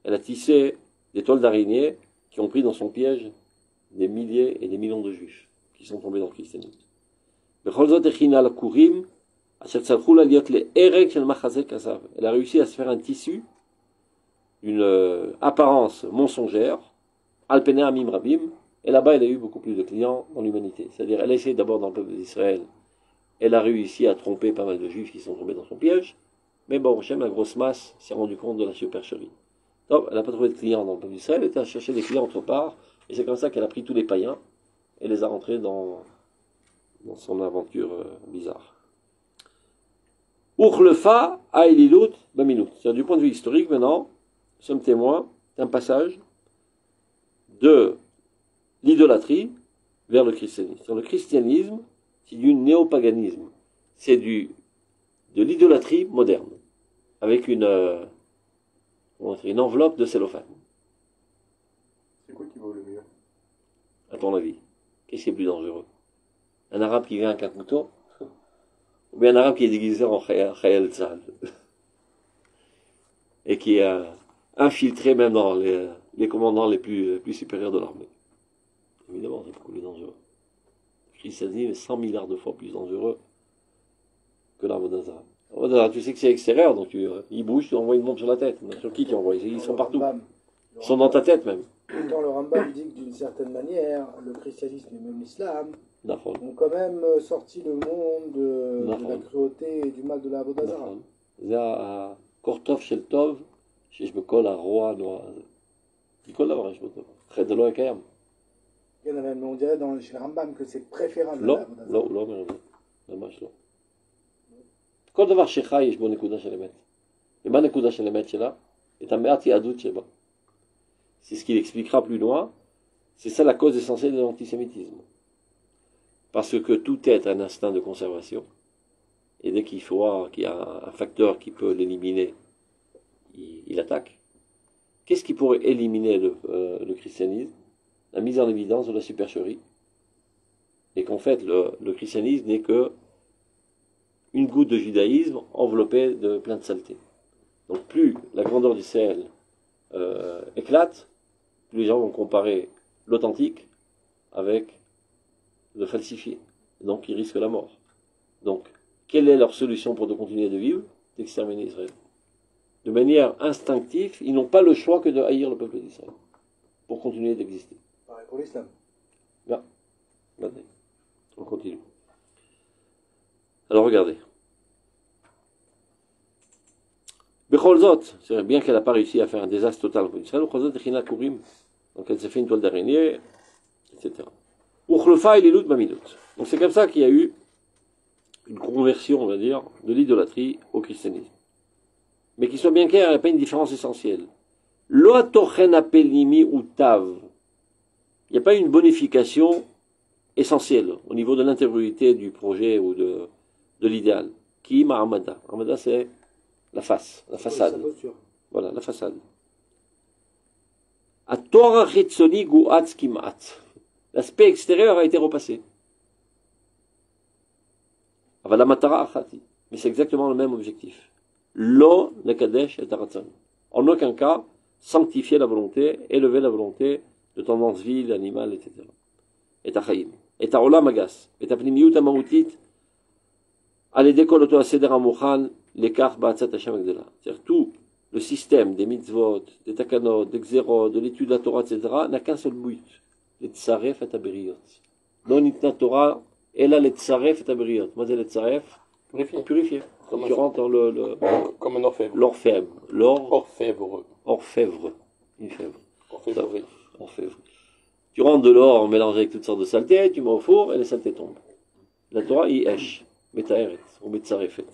Elle a tissé des toiles d'araignée qui ont pris dans son piège des milliers et des millions de juifs qui sont tombés dans le christianisme. Bechol Zot Echinala Kurim, Asher Tzalchula Liot Le Erek Shel Machazel Kasav. Elle a réussi à se faire un tissu d'une apparence mensongère, Alpene Amim Rabim, et là-bas elle a eu beaucoup plus de clients dans l'humanité. C'est-à-dire, elle a essayé d'abord dans le peuple d'Israël, elle a réussi à tromper pas mal de juifs qui sont tombés dans son piège, mais bon, Hachem, la grosse masse, s'est rendu compte de la supercherie. Donc, elle n'a pas trouvé de clients dans le peuple d'Israël, elle était à chercher des clients autre part, et c'est comme ça qu'elle a pris tous les païens, et les a rentrés dans son aventure bizarre. Uchlefa Aïlilut Baminut. C'est-à-dire, du point de vue historique, maintenant, nous sommes témoins d'un passage de l'idolâtrie vers le christianisme. Le christianisme, c'est du néopaganisme. C'est de l'idolâtrie moderne, avec une enveloppe de cellophane. C'est quoi qui vaut le mieux? À ton avis, qu'est-ce qui est plus dangereux? Un arabe qui vient avec un couteau, ou bien un arabe qui est déguisé en Khayal Tzal, et qui est infiltré même dans les commandants les plus supérieurs de l'armée. Évidemment, c'est beaucoup plus dangereux. Le christianisme est 100 milliards de fois plus dangereux que l'Avodazara. Tu sais que c'est extérieur, donc il bouge, tu envoies une bombe sur la tête. Sur qui tu envoies? Ils sont partout. Ils sont dans ta tête même. Quand le Rambam dit que d'une certaine manière, le christianisme et même l'islam ont quand même sorti le monde de la cruauté et du mal de la Avodazara. C'est à Kortov Shel Tov, שיש בכל הרוע הנורא הזה. כי כל דבר יש בו טוב. אחרת זה לא היה קיים. Mais on dirait chez le Rambam que c'est préférable. לא, הוא לא אומר את זה. ממש לא. כל דבר שחי יש בו נקודה של אמת. ומה הנקודה של אמת שלה? את המעט יהדות שבה. C'est ce qu'il expliquera plus loin. C'est ça la cause essentielle de l'antisémitisme. Parce que tout être a un instinct de conservation. Et dès qu'il y a un facteur qui peut l'éliminer, il attaque. Qu'est-ce qui pourrait éliminer le christianisme? La mise en évidence de la supercherie. Et qu'en fait, le christianisme n'est que une goutte de judaïsme enveloppée de plein de saleté. Donc plus la grandeur du ciel éclate, plus les gens vont comparer l'authentique avec le falsifié. Donc ils risquent la mort. Donc, quelle est leur solution pour continuer de vivre? D'exterminer Israël. De manière instinctive, ils n'ont pas le choix que de haïr le peuple d'Israël. pour continuer d'exister. Pareil pour l'islam. Maintenant, on continue. Alors regardez. Becholzot, c'est bien qu'elle n'a pas réussi à faire un désastre total pour Israël, Becholzot Echina Kurim, donc elle s'est fait une toile d'araignée, etc. Uchlefa et Lilut Mamidot. Donc c'est comme ça qu'il y a eu une conversion, on va dire, de l'idolâtrie au christianisme. Mais qu'il soit bien clair, il n'y a pas une différence essentielle. Lo tochen apelimi ou tav. Il n'y a pas une bonification essentielle au niveau de l'intériorité du projet ou de l'idéal. Qui ma'amada. Amada, c'est la face, la façade. Voilà, la façade. Atora chitzoni gu'atz kim'at. L'aspect extérieur a été repassé. Avala matara achati. Mais c'est exactement le même objectif. Lo nekadesh et aratzon. En aucun cas, sanctifier la volonté, élever la volonté de tendance vile, animale, etc. Et achaim. Et aolam agas. Et apnimiut amautit. Allez kol oto aseder amochan lekach ba'atzat Hashem agdela. C'est-à-dire tout le système des mitzvot, des takanot, des xérot, de l'étude de la Torah, etc. n'a qu'un seul but. Les tsaref et aberiot. Non itna Torah, ela les tsaref et aberiot. Moi, c'est les tsaref. Purifié. Comme tu rentres dans comme un orfèvre. L'orfèvre. Orfèvre. Orfèvre. Une fèvre. Orfèvre. Orfèvre. Tu rentres de l'or mélangé avec toutes sortes de saletés, tu mets au four et les saletés tombent. La Torah, il esh. Metaeret. Ou metzarefet.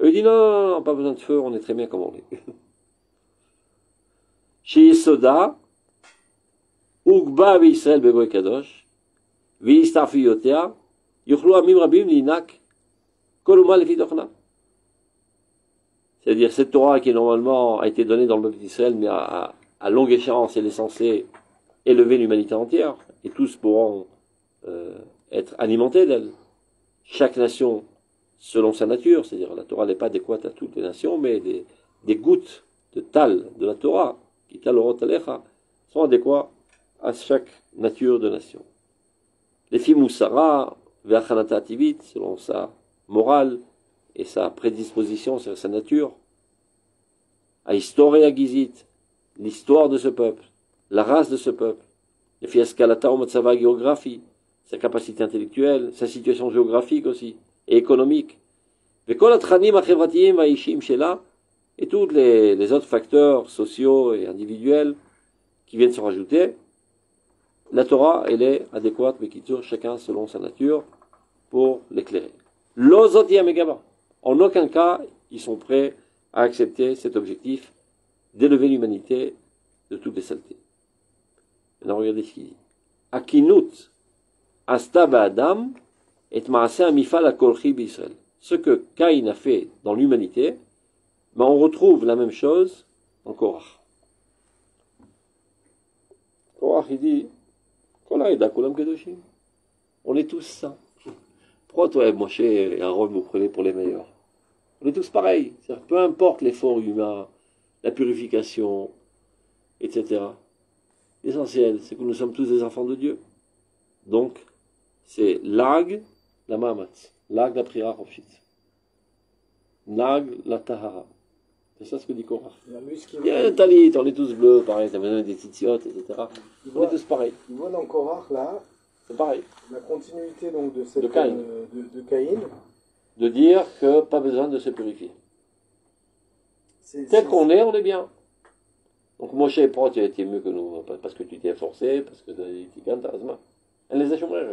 Eux, ils disent non, pas besoin de feu, on est très bien comme on est. Chez Soda, Ugba Israël Beboy Kadosh, Vistafiyotea, Yuchlo Amim Rabim Linak, Koluma Lefidochna. C'est-à-dire, cette Torah qui normalement a été donnée dans le peuple d'Israël, mais à longue échéance, elle est censée élever l'humanité entière, et tous pourront être alimentés d'elle. Chaque nation selon sa nature, c'est-à-dire la Torah n'est pas adéquate à toutes les nations, mais des gouttes de tal de la Torah, qui talorot alecha, sont adéquats à chaque nature de nation. Les filles Moussara, Ve'achanata Ativit, selon sa morale et sa prédisposition sur sa nature, à histoire et à Gizit, l'histoire de ce peuple, la race de ce peuple, les filles Escalata ou Matsava géographie, sa capacité intellectuelle, sa situation géographique aussi, et économique. Et tous les autres facteurs sociaux et individuels qui viennent se rajouter, la Torah, elle est adéquate, mais qui tire chacun selon sa nature pour l'éclairer. En aucun cas, ils sont prêts à accepter cet objectif d'élever l'humanité de toutes les saletés. Maintenant, regardez ce qu'il dit. Akinut Asta Adam et Maaseh Amifal Akolchi B'Israël. Ce que Caïn a fait dans l'humanité, ben on retrouve la même chose en Korach. Korach, il dit, on est tous saints. Pourquoi toi, Moshe et Aaron, vous prenez pour les meilleurs? On est tous pareils. C'est-à-dire, peu importe l'effort humain, la purification, etc. L'essentiel, c'est que nous sommes tous des enfants de Dieu. Donc, c'est l'ag, la mahamatz. L'ag, la prière Roshit. L'ag, la tahara. C'est ça ce que dit Korach. Il y a un talit, on est tous bleus, pareil, t'as besoin des titiotes, etc. On est tous pareils. Tu vois dans Korach, là, c'est pareil. La continuité donc de cette de Caïn. De Caïn. De dire que pas besoin de se purifier. Tel qu'on est, on est bien. Donc Moshe et Pro, tu as été mieux que nous, parce que tu t'es forcé, parce que tu as été gantazma. Elle les a chômés.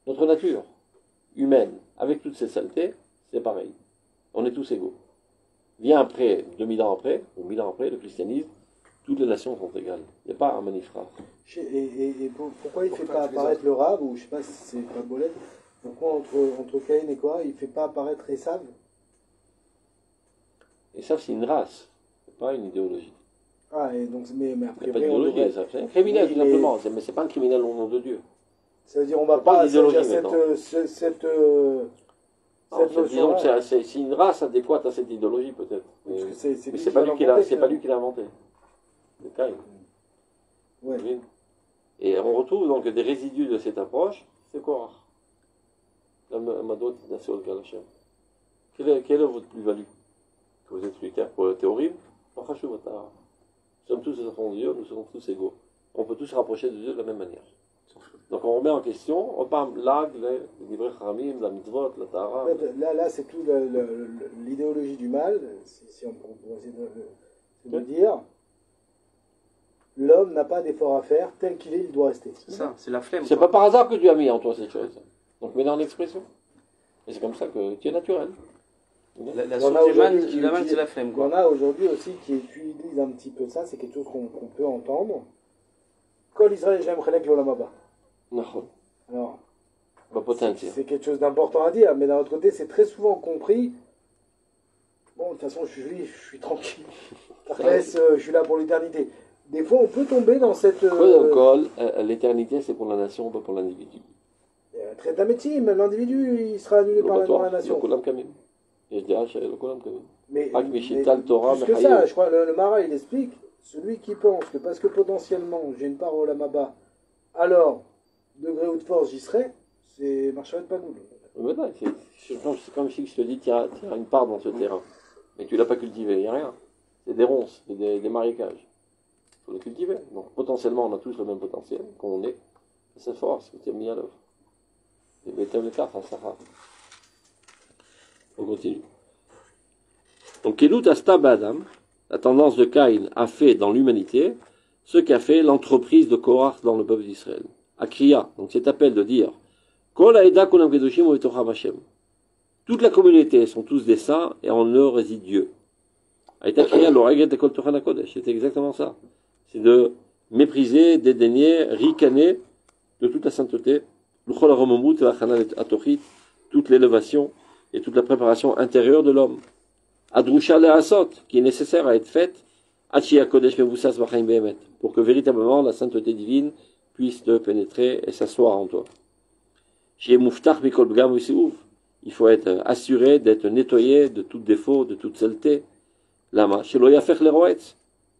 Notre nature humaine, avec toutes ces saletés, c'est pareil. On est tous égaux. Vient après, 2000 ans après, ou 1000 ans après, le christianisme, toutes les nations sont égales. Il n'y a pas un manifra. Et pourquoi il ne fait pas apparaître le Rav, ou je ne sais pas si c'est pas Bolette, pourquoi entre Caïn et Korah, il ne fait pas apparaître Esav? Esav, c'est une race, c'est pas une idéologie. Ah, et donc, mais après, il n'y a pas d'idéologie, Esav. C'est un criminel, tout simplement, mais c'est pas un criminel au nom de Dieu. Ça veut dire on va pas d'idéologie cette disons que c'est une race adéquate à cette idéologie, peut-être. Mais c'est pas lui qui l'a inventé. C'est Caïn. Ouais. Et on retrouve donc des résidus de cette approche, c'est Korach. Quelle est votre plus-value? Que vous êtes solitaire pour le théorie? Nous sommes tous des enfants de Dieu, nous sommes tous égaux. On peut tous se rapprocher de Dieu de la même manière. Donc on remet en question, on parle là, les livrets Haramim, la mitzvot, la Tahara. En fait, là c'est tout l'idéologie du mal, si on peut essayer de dire. L'homme n'a pas d'effort à faire, tel qu'il est, il doit rester. C'est ça, c'est la flemme. C'est pas par hasard que Dieu a mis en toi cette chose. Donc mets-la en expression. Et c'est comme ça que tu es naturel. La source du mal, c'est la flemme. Il y en a aujourd'hui aussi qui utilisent un petit peu ça, c'est quelque chose qu'on peut entendre. Kol Israël j'aime Chelek L'Olam Haba. Alors, c'est quelque chose d'important à dire, mais d'un autre côté, c'est très souvent compris. Bon, de toute façon, je suis juif, je suis tranquille. Je suis là pour l'éternité. Des fois, on peut tomber dans cette. L'éternité, c'est pour la nation, pas pour l'individu. Très d'amétime, l'individu, il sera annulé par la nation. Mais plus que ça, je crois, le Mara, il explique, celui qui pense que parce que potentiellement, j'ai une part au Lamaba, alors, degré ou de force, j'y serai, c'est marcherait pas nous. C'est comme si je te dis, tu as une part dans ce terrain, mais tu ne l'as pas cultivé, il n'y a rien. C'est des ronces, c'est des marécages. Il faut les cultiver. Donc potentiellement, on a tous le même potentiel, qu'on est. C'est force que tu as mis à l'œuvre. Et Bethel le Kaf, à Sahara. On continue. Donc Kelut Astab Adam, la tendance de Caïn a fait dans l'humanité ce qu'a fait l'entreprise de Korach dans le peuple d'Israël. Akriya, donc cet appel de dire Kol Aeda Kolam Kedoshim Uvetocham Hashem. Toute la communauté sont tous des saints et en eux réside Dieu. Aïta Kriya l'oreget de Kol Tochan HaKodesh. C'est exactement ça. C'est de mépriser, dédaigner, ricaner de toute la sainteté, toute l'élévation et toute la préparation intérieure de l'homme. Adrusha le'asot, qui est nécessaire à être faite, pour que véritablement la sainteté divine puisse te pénétrer et s'asseoir en toi. Il faut être assuré d'être nettoyé de tout défaut, de toute saleté. Lama,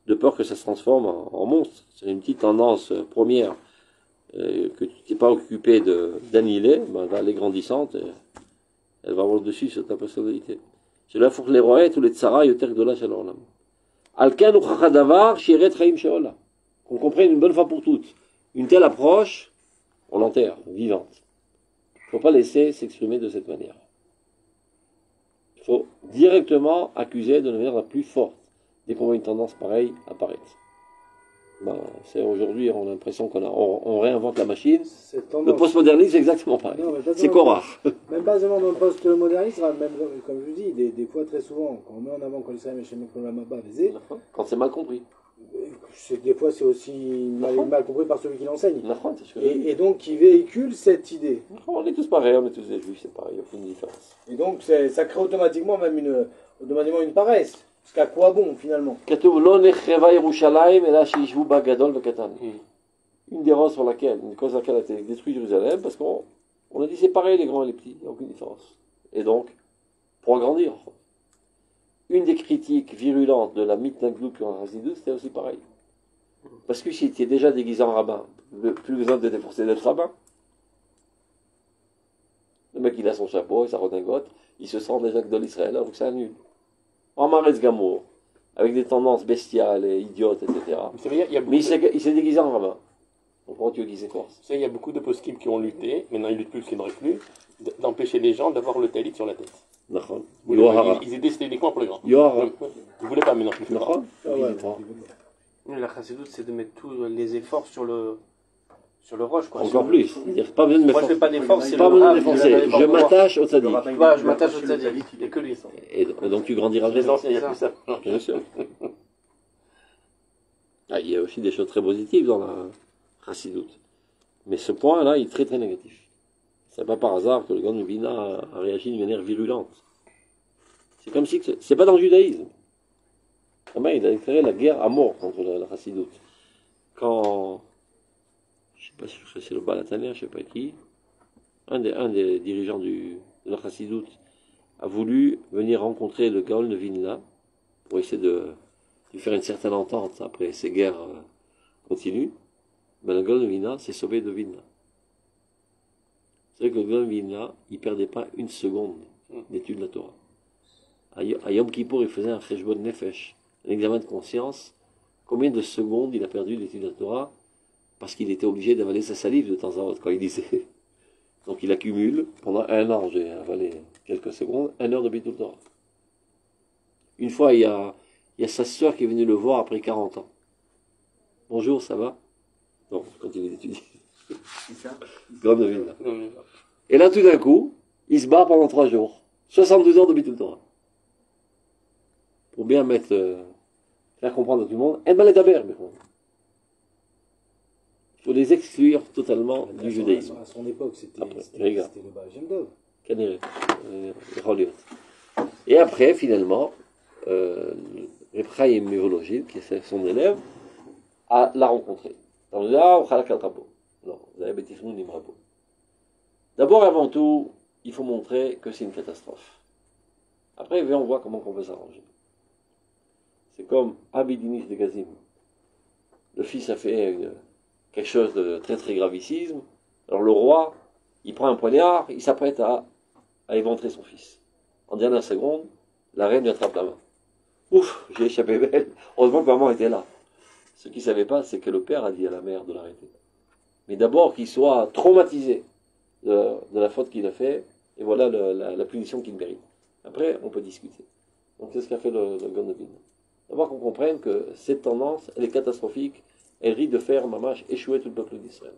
de peur que ça se transforme en monstre. C'est une petite tendance première que tu t'es pas occupé d'annihiler, ben, elle va aller grandissante et elle va avoir le dessus sur ta personnalité. C'est là pour les rois tous les tsara yoter gdola shel olam. Alken uchachad davar shiret chaim sheola. Qu'on comprenne une bonne fois pour toutes. Une telle approche, on l'enterre, vivante. Il faut pas laisser s'exprimer de cette manière. Il faut directement accuser de la manière la plus forte dès qu'on voit une tendance pareille apparaître. Ben, c'est aujourd'hui, on a l'impression on réinvente la machine. Le postmodernisme, c'est exactement pareil. C'est Korach. Même pas seulement dans le postmodernisme, même comme je vous dis, des fois très souvent, quand on met en avant quand l'Israël est chez Mekolamaba, quand c'est mal compris. Des fois, c'est aussi mal compris par celui qui l'enseigne. Et donc, qui véhicule cette idée. On est tous pareils, on est tous des juifs, c'est pareil, il n'y a aucune différence. Et donc, ça crée automatiquement même une paresse. Parce qu'à quoi bon, finalement? Une des raisons pour laquelle, une cause pour laquelle a été détruit Jérusalem, parce qu'on a dit c'est pareil les grands et les petits, il n'y a aucune différence. Et donc, pour agrandir, une des critiques virulentes de la Mitnaglouk en Hasidut, c'était aussi pareil. Parce que si tu es déjà déguisé en rabbin, plus besoin de te forcer d'être rabbin. Le mec, il a son chapeau et sa redingote, il se sent déjà que dans l'Israël, alors que c'est nul. En Maretz Gamour, avec des tendances bestiales et idiotes, etc. Mais il s'est déguisé en rabbin. Donc pourquoi tu veux qu'il s'efforce? Il y a beaucoup de poskim qui ont lutté, maintenant ils luttent plus, qui n'auraient plus, d'empêcher les gens d'avoir le talit sur la tête. Ils étaient c'était uniquement pour les gens. Ils ne voulaient pas maintenant. La chassidut, c'est de mettre tous les efforts sur le roche. Quoi. Encore plus. C'est-à-dire, pas besoin de moi, je fais pas d'efforts, c'est pas besoin de défoncer. Je m'attache au tzaddik. Je m'attache au tzaddik. Il n'y a que lui. Et donc tu grandiras. Les anciens, il n'y a plus ça. Bien sûr. Il y a aussi des choses très positives dans la chassidut. Mais ce point-là, il est très très négatif. C'est pas par hasard que le Gaon Vina a réagi d'une manière virulente. C'est comme si c'est pas dans le judaïsme. Il a déclaré la guerre à mort contre la chassidut. Quand je sais pas si c'est le Balataner, je sais pas qui, un des dirigeants de la chassidut a voulu venir rencontrer le Gaon de Vilna pour essayer de faire une certaine entente après ces guerres continues. Mais le Gaon de Vilna s'est sauvé de Vilna. C'est vrai que le Gaon de Vilna, il perdait pas une seconde d'étude de la Torah. À Yom Kippour, il faisait un cheshbon nefesh, un examen de conscience combien de secondes il a perdu l'étude de la Torah parce qu'il était obligé d'avaler sa salive de temps en temps quand il lisait. Donc il accumule, pendant 1 an, j'ai avalé quelques secondes, 1 heure de Bitul Torah. Une fois, il y a sa sœur qui est venue le voir après 40 ans. Bonjour, ça va? Non, quand il est étudié. C'est ça. Grande ville, là. Et là, tout d'un coup, il se barre pendant 3 jours. 72 heures de Bitul Torah. Pour bien faire comprendre à tout le monde, El Maladaber, mais bon. Il faut les exclure totalement du judaïsme. À son époque, c'était le Baal Shem Tov. Et après, finalement, Reb Chaim Mevologine, qui est son élève, l'a rencontré. Non, vous avez bêtisement ni bravo. D'abord, avant tout, il faut montrer que c'est une catastrophe. Après, on voit comment on peut s'arranger. C'est comme Abidinis de Gazim. Le fils a fait quelque chose de très très gravissime. Alors le roi, il prend un poignard, il s'apprête à éventrer son fils. En dernière seconde, la reine lui attrape la main. Ouf, j'ai échappé belle. Heureusement que maman était là. Ce qu'il ne savait pas, c'est que le père a dit à la mère de l'arrêter. Mais d'abord qu'il soit traumatisé de la faute qu'il a fait, et voilà la punition qu'il mérite. Après, on peut discuter. Donc c'est ce qu'a fait le Gondovin. D'abord qu'on comprenne que cette tendance, elle est catastrophique, elle risque de faire, mamache, échouer tout le peuple d'Israël.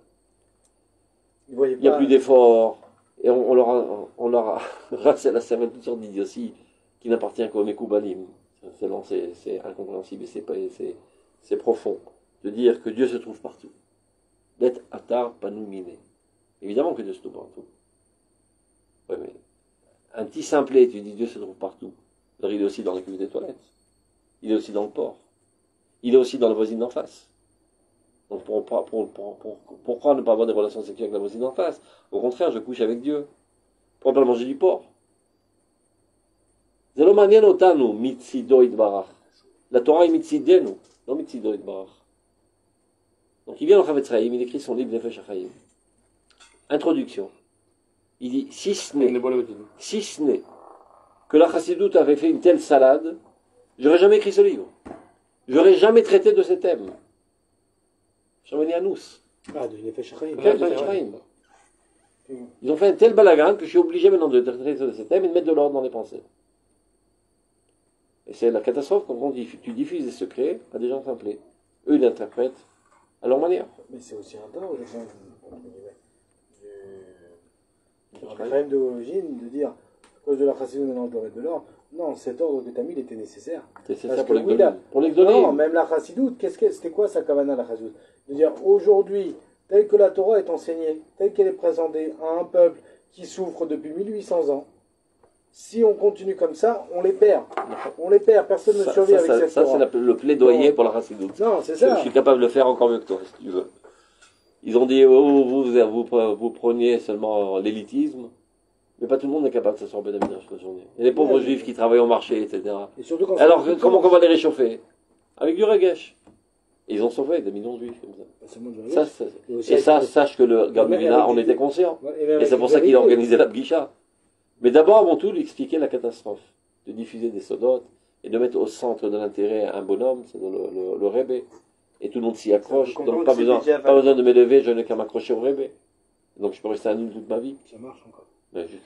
Il n'y a plus d'efforts, et on leur a rassé la cervelle toutes sortes d'idioties qui n'appartiennent qu'au Mekoubalim. C'est incompréhensible et c'est profond de dire que Dieu se trouve partout. D'être atar panouminé. Évidemment que Dieu se trouve partout. Ouais, mais un petit simplet, tu dis Dieu se trouve partout. Alors il est aussi dans la cuve des toilettes. Il est aussi dans le port. Il est aussi dans la voisine d'en face. Donc pourquoi ne pas avoir des relations sexuelles avec la voisine d'en face? Au contraire, je couche avec Dieu. Pourquoi ne pas manger du porc? La Torah est mitsidenu, non mitzido itbarach. Donc il vient dans Chavetz Chaim, il écrit son livre Nefesh HaChaim. Introduction. Il dit, si ce n'est que la Chassidoute avait fait une telle salade, j'aurais jamais écrit ce livre. J'aurais jamais traité de ces thèmes. J'aurais à nous. Ah, de Nefesh HaChaim. Ils ont fait un tel balagan que je suis obligé maintenant de traiter de ces thèmes et de mettre de l'ordre dans les pensées. Et c'est la catastrophe quand tu diffuses des secrets à des gens simplés. Eux, ils l'interprètent à leur manière. Mais c'est aussi un tort, du Chaim de origine, de dire, à cause de la chassidou, maintenant je dois mettre de l'or. Non, cet ordre que tu as mis, il était nécessaire. C'est ça pour les donner. Non, même la chassidou, c'était quoi sa kavana, la chassidou? De dire, aujourd'hui, telle que la Torah est enseignée, telle qu'elle est présentée à un peuple qui souffre depuis 1800 ans, si on continue comme ça, on les perd. On les perd, personne ne survit avec cette Torah. Ça, c'est le plaidoyer pour la chassidoute. Non, c'est ça. Je suis capable de le faire encore mieux que toi, si tu veux. Ils ont dit, oh, vous preniez seulement l'élitisme, mais pas tout le monde est capable de s'asseoir au Bédamina toute la journée. Il y a des pauvres juifs qui travaillent au marché, etc. Et surtout quand alors, comment on va les réchauffer? Avec du regesh. Et ils ont sauvé des millions de juifs comme ça. Sache que le Gardemina en était conscient. Et c'est pour ça qu'il a organisé la Bgisha. Mais d'abord, avant tout, lui expliquer la catastrophe. De diffuser des sodotes et de mettre au centre de l'intérêt un bonhomme, c'est le Rebbe. Et tout le monde s'y accroche. Donc pas besoin de m'élever, je n'ai qu'à m'accrocher au Rebbe. Donc je peux rester à Nîmes toute ma vie. Ça marche encore. Mais je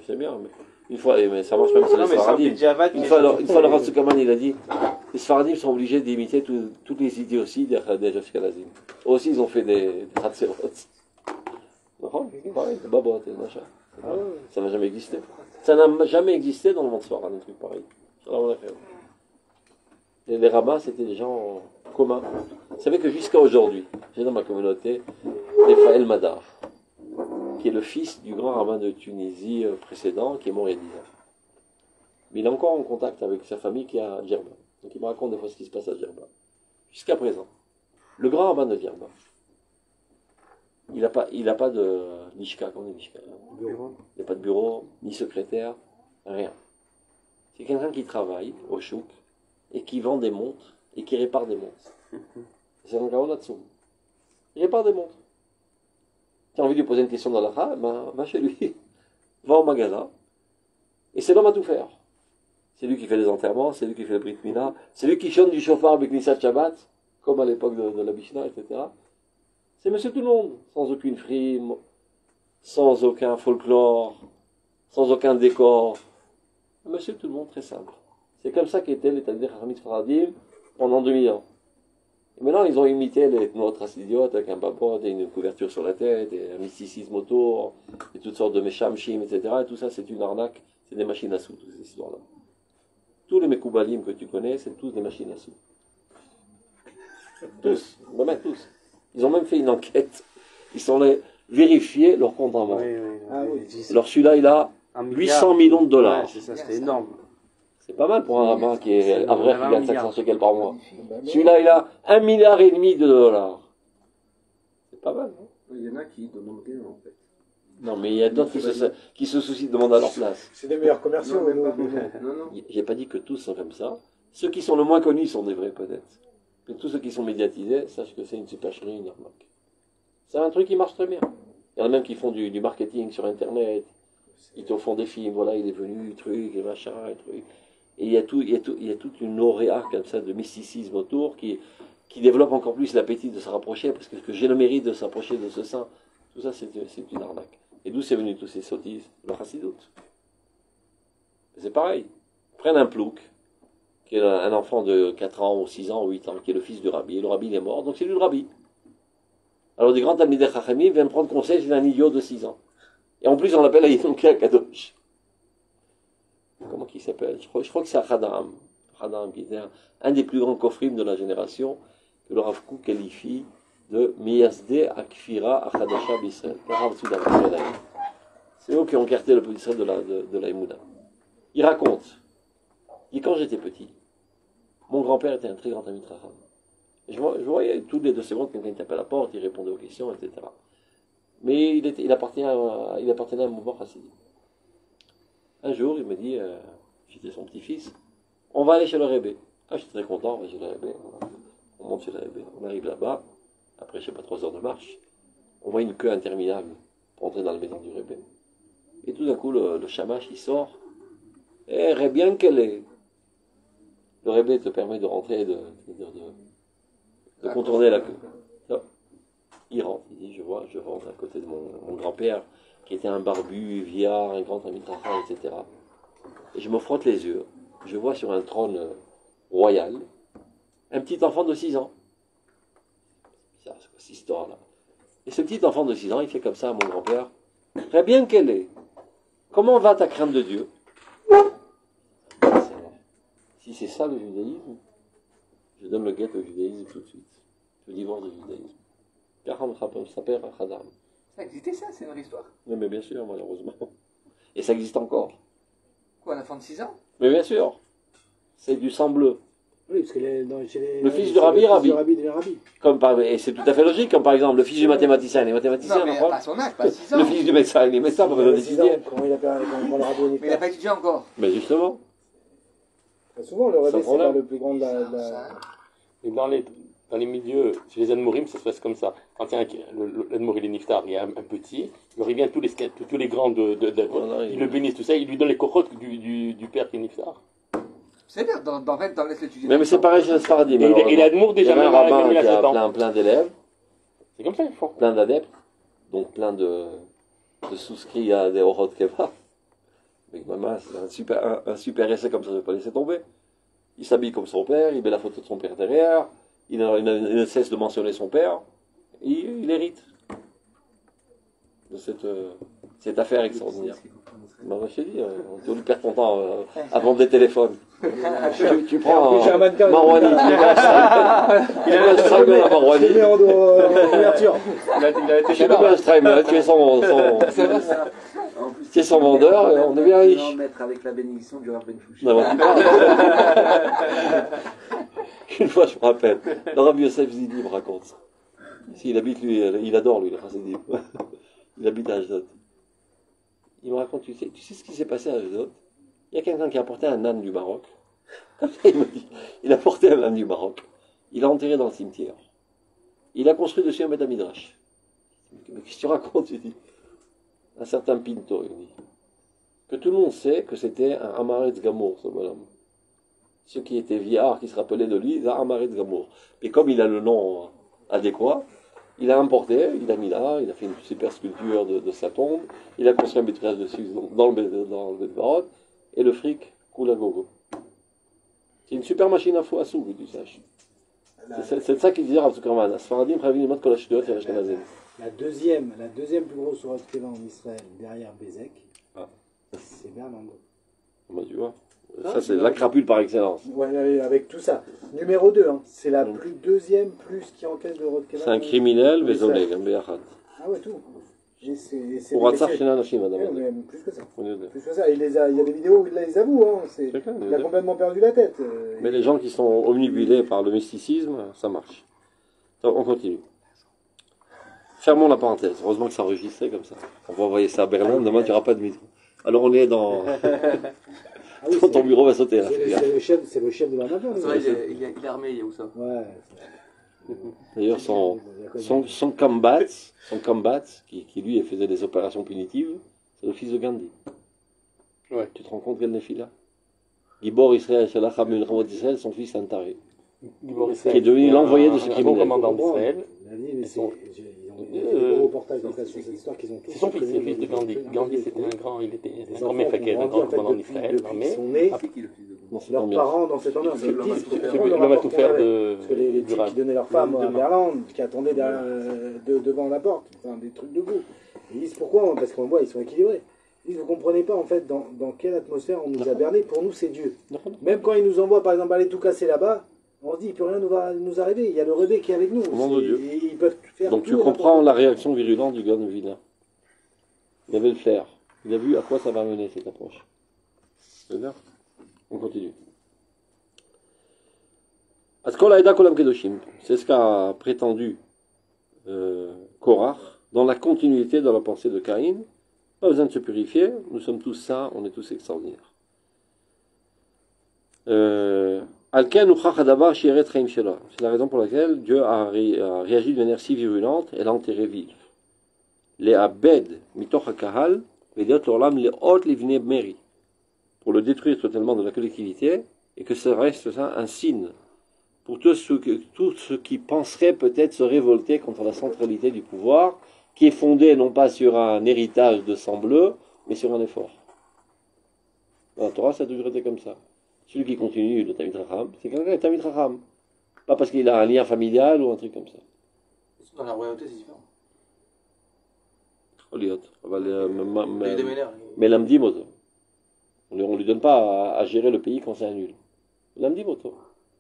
sais bien. Mais une fois, mais ça marche même sur les Sfaradim. Une fois, le Rav Zuckerman, il a dit, les Sfaradim sont obligés d'imiter toutes les idées aussi des Ashkenazim. Aussi, ils ont fait des Hatserot. Pareil, des babottes et machin. Ça n'a jamais existé. Ça n'a jamais existé dans le monde Sfarad, un truc pareil. Les rabbins, c'était des gens communs. Vous savez que jusqu'à aujourd'hui, j'ai dans ma communauté Raphaël Madar, qui est le fils du grand rabbin de Tunisie précédent, qui est mort il y a 10 ans. Mais il est encore en contact avec sa famille qui est à Djerba. Donc il me raconte des fois ce qui se passe à Djerba. Jusqu'à présent. Le grand rabbin de Djerba, il n'a pas de Nishka, comme on dit Nishka. Il n'a pas de bureau, ni secrétaire, rien. C'est quelqu'un qui travaille au chouk et qui vend des montres et qui répare des montres. C'est un gars là-dessous. Il répare des montres. Tu as envie de lui poser une question dans la rame, va chez lui. Va au magasin. Et c'est l'homme à tout faire. C'est lui qui fait les enterrements, c'est lui qui fait le brit mila, c'est lui qui chante du chauffard avec Nissat Shabbat. comme à l'époque de la Mishnah, etc. C'est monsieur tout le monde, sans aucune frime, sans aucun folklore, sans aucun décor. Monsieur tout le monde, très simple. C'est comme ça qu'était l'état des Chachamim Sfaradim pendant 2000 ans. Et maintenant, ils ont imité les notre idiotes avec un babot et une couverture sur la tête, et un mysticisme autour, et toutes sortes de méchamchim, etc. Et tout ça, c'est une arnaque, c'est des machines à sous, toutes ces histoires-là. Tous les Mekoubalim que tu connais, c'est tous des machines à sous. Tous, vraiment tous. Ils ont même fait une enquête. Ils sont allés vérifier leur compte en banque. Alors celui-là, il a 800 millions de dollars. Ouais, c'est ça, c'était énorme. C'est pas mal pour un rabbin qui est un vrai qui gagne 500 shekels par mois. Celui-là, il a 1,5 milliard de dollars. C'est pas mal, non? Il y en a qui demandent rien en fait. Non, mais il y a d'autres qui se soucient de demander à leur place. C'est des meilleurs commerciaux, mais nous. Non. J'ai pas dit que tous sont comme ça. Ceux qui sont le moins connus sont des vrais, peut-être. Mais tous ceux qui sont médiatisés, sachent que c'est une supercherie, une arnaque. C'est un truc qui marche très bien. Il y en a même qui font du marketing sur Internet. Ils te font des films, voilà, il est venu, truc, et machin, et truc. Et il y a toute une auréa comme ça de mysticisme autour qui développe encore plus l'appétit de se rapprocher, parce que j'ai le mérite de s'approcher de ce saint. Tout ça, c'est une arnaque. Et d'où c'est venu tous ces sottises? Le chassidoute. C'est pareil. Prennent un plouk, qui est un enfant de 4 ans, ou 6 ans, ou 8 ans, qui est le fils du rabbi. Et le rabbi, il est mort, donc c'est lui le rabbi. Alors des grands Talmidei Chachamim viennent prendre conseil d'un idiot de 6 ans. Et en plus, on l'appelle Ayedonkia Kadosh. Comment qu'il s'appelle? Je crois que c'est Achadam. Achadam, qui était un des plus grands kofrim de la génération, que le Rav Kook qualifie de Miyasde Akfira Achadasha B'Israël. C'est eux qui ont écarté le petit de la Emouna. Il raconte. Et quand j'étais petit, mon grand-père était un très grand ami de Chacham. Je voyais toutes les 2 secondes quelqu'un tapait à la porte, il répondait aux questions, etc. Mais il appartenait à un mouvement chassidique. Un jour, il me dit, j'étais son petit-fils, on va aller chez le Rebbe. Ah, j'étais très content, on va chez le Rebbe. On monte chez le Rebbe. On arrive là-bas, après, je sais pas, 3 heures de marche. On voit une queue interminable pour entrer dans la maison du Rebbe. Et tout d'un coup, le shamash, il sort. Eh, Rebbe, quel est? Le Rebbe te permet de rentrer, de contourner la queue. Ça. Il rentre, il dit, je rentre à côté de mon grand-père, qui était un barbu, vieillard, un grand ami de Chacham, etc. Et je me frotte les yeux. Je vois sur un trône royal un petit enfant de 6 ans. C'est quoi cette histoire-là? Et ce petit enfant de 6 ans, il fait comme ça à mon grand-père. Très bien qu'elle est. Comment va ta crainte de Dieu? Si c'est ça le judaïsme, je donne le guet au judaïsme tout de suite. Je divorce du judaïsme. Ça perd un khadam. Ça existait ça, c'est une vraie histoire. Oui, mais bien sûr, malheureusement. Et ça existe encore. Quoi, un enfant de 6 ans? Mais bien sûr. C'est du sang bleu. Oui, parce que le fils du rabbi. Et c'est tout à fait logique, comme par exemple le fils du mathématicien. Les mathématiciens, non, mais pas à son âge, pas à 6 ans. Le fils du médecin, les médecins peuvent le décider. Mais il n'a pas étudié encore. Mais justement. Très souvent, le rabbi, c'est pas le plus grand de la... Et dans les milieux, chez les Admorim, ça se passe comme ça. Quand il y a l'Admor, il est niftar, il y a un petit, alors il vient tous les grands ils le bénissent, tout ça, il lui donne les cochotes du père qui est niftar. C'est bien, dans laisse l'étudier. Mais c'est pareil chez le Sfaradi. Et l'Admour, déjà, il y a un rabbin qui a plein d'élèves. C'est comme ça, ils font. Plein d'adeptes. Donc plein de souscrits à des Orot Keva. Mais maman, c'est un super essai comme ça, je ne vais pas laisser tomber. Il s'habille comme son père, il met la photo de son père derrière, il ne cesse de mentionner son père, et il hérite de cette affaire extraordinaire. Bah, je t'ai dit, tu lui perds ton temps à vendre des téléphones. tu prends Marwani, tu mets un stream à Marwani. Tu mets un stream, tu es son vendeur, et on devient riche. Mettre avec la bénédiction du Rav Ben Chouchi. Une fois, je me rappelle, le Rabbi Yosef Zidi me raconte. Il habite, lui, il adore, lui, le Chassidim. Il habite à Ashdod. Il me raconte, tu sais ce qui s'est passé à Ashdod? Il y a quelqu'un qui a apporté un âne du Maroc. Il me dit, il a porté un âne du Maroc. Il l'a enterré dans le cimetière. Il a construit dessus un Beth Midrash. Mais qu'est-ce que tu racontes? Il dit, un certain Pinto, il dit, que tout le monde sait que c'était un Amaretz Gamour, ce bonhomme. ceux qui étaient vieillards, qui se rappelaient de lui, Zahamaretz Gamour. Et comme il a le nom adéquat, il a importé, il a mis là, il a fait une super sculpture de sa tombe, il a construit un bétrage dessus dans le Bédvarot, et le fric coule à gogo. C'est une super machine à sous, que tu saches. C'est ça qu'il disait Rav Zuckerman. Sfaradim, Pravim, Mat Kol HaShduyot et Ashkenazim. La deuxième plus grosse sourate Keva en Israël, derrière Bézek, c'est Berland. Bah, tu vois, ça c'est la crapule par excellence. Ouais, avec tout ça. Numéro 2, hein. C'est la deuxième plus qui encaisse de Rotkeva. C'est un criminel, mais Zoleg, un Béachat. Ah ouais, tout. Pour Ratzach Shinanashim, madame. Plus que ça. Plus que ça. Il y a des vidéos où il les avoue. Hein. Il a complètement perdu la tête. Mais les gens qui sont omnibulés par le mysticisme, ça marche. Donc, on continue. Fermons la parenthèse. Heureusement que ça enregistrait comme ça. On va envoyer ça à Berlin. Demain, il n'y aura pas de micro. Alors, on est dans. Ton bureau va sauter là. C'est le chef de la navire. Il est armé, il y a où ça? Ouais. D'ailleurs, son combat, qui lui faisait des opérations punitives, c'est le fils de Gandhi. Ouais. Tu te rends compte quel défi là? Gibor Israël, Shalach Hamul Ramot Israël, son fils Antaré, qui est devenu l'envoyé de ce criminel. Commandant d'Israël. Il y a des gros reportages sur cette histoire qu'ils ont tous. C'est son fils, c'est le fils de Gandhi. Gandhi, c'était un grand mefaked, un grand commandant d'Israël, l'armée. Leurs parents dans cet endroit, c'est l'homme à tout faire de. Parce que les types qui donnaient leurs femmes à Berlande, qui attendaient devant la porte, enfin des trucs de goût. Ils disent pourquoi? Parce qu'on voit, ils sont équilibrés. Ils disent, vous comprenez pas en fait dans quelle atmosphère on nous a berné. Pour nous, c'est Dieu. Même quand ils nous envoient par exemple aller tout casser là-bas, on se dit, plus rien nous arriver. Il y a le rebelle qui est avec nous. Au nom de Dieu. Ils peuvent faire. Donc tu comprends la réaction virulente du gars de Vilna. Il avait le flair. Il a vu à quoi ça va mener cette approche. C'est bien. On continue. C'est ce qu'a prétendu Korach dans la continuité de la pensée de Caïn. Pas besoin de se purifier, nous sommes tous saints, on est tous extraordinaires. C'est la raison pour laquelle Dieu a réagi de manière si virulente et l'a enterré vif. Les abed mitoch hakahal vediot l'olam leot livne meri, pour le détruire totalement de la collectivité et que ça reste ça un signe pour tous ceux qui penseraient peut-être se révolter contre la centralité du pouvoir, qui est fondé non pas sur un héritage de sang bleu, mais sur un effort. Dans la Torah, ça a toujours été comme ça. Celui qui continue le Tamid Chacham, c'est quelqu'un qui est Tamid Chacham. Pas parce qu'il a un lien familial ou un truc comme ça. Dans la royauté, c'est différent. Mais l'amdimoto. On ne lui donne pas à gérer le pays quand c'est un nul. L'amdimoto.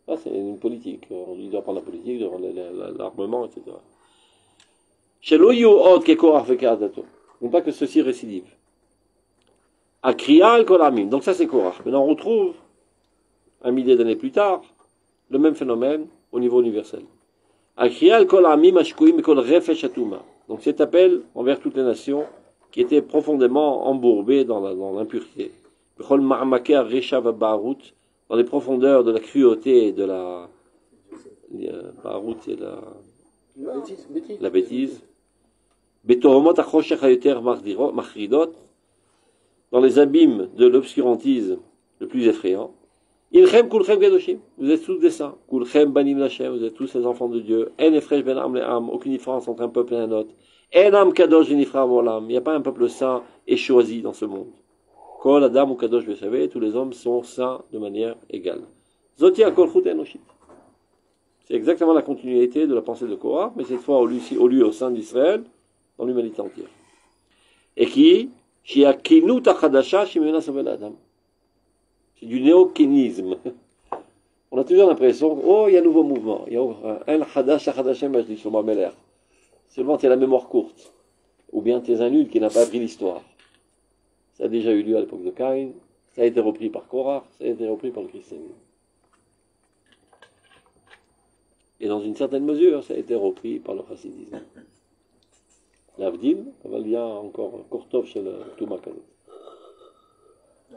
Ça, c'est une politique. On lui doit prendre la politique, doit prendre l'armement, etc. Non pas que ceci récidive. Akriya al-Kolamim. Donc ça c'est Korach. Maintenant on retrouve, un millier d'années plus tard, le même phénomène au niveau universel. Akriya al-Kolamim ashkuim ekol refesh atuma. Donc cet appel envers toutes les nations qui étaient profondément embourbées dans l'impureté. Bechol ma'amake ar-resha va-ba'arut, dans les profondeurs de la cruauté et de la ba'arut et la bêtise. Betoromot achoshech hayoter machridot, dans les abîmes de l'obscurantisme le plus effrayant. Ilchem kulchem gadoshim, vous êtes tous des saints. Kulchem banim lachem, vous êtes tous les enfants de Dieu. En efresh ben am le'am, aucune différence entre un peuple et un autre. En am kadosh v'nifra olam, il n'y a pas un peuple saint et choisi dans ce monde. Kol adam ou kadosh v'shaveh, tous les hommes sont saints de manière égale. Zoti akol chut enoshit. C'est exactement la continuité de la pensée de Korah, mais cette fois au lieu au sein d'Israël, dans l'humanité entière. Et qui c'est du néo-kénisme. On a toujours l'impression, oh, il y a un nouveau mouvement. Il y a un Hadash Hadashem Majdi Shlomo Meler. Seulement, tu as la mémoire courte. Ou bien tu es un nul qui n'a pas appris l'histoire. Ça a déjà eu lieu à l'époque de Caïn. Ça a été repris par Korah. Ça a été repris par le christianisme. Et dans une certaine mesure, ça a été repris par le chassidisme. L'Avdim, on va le lien encore Kortov chez le Touma Kazet.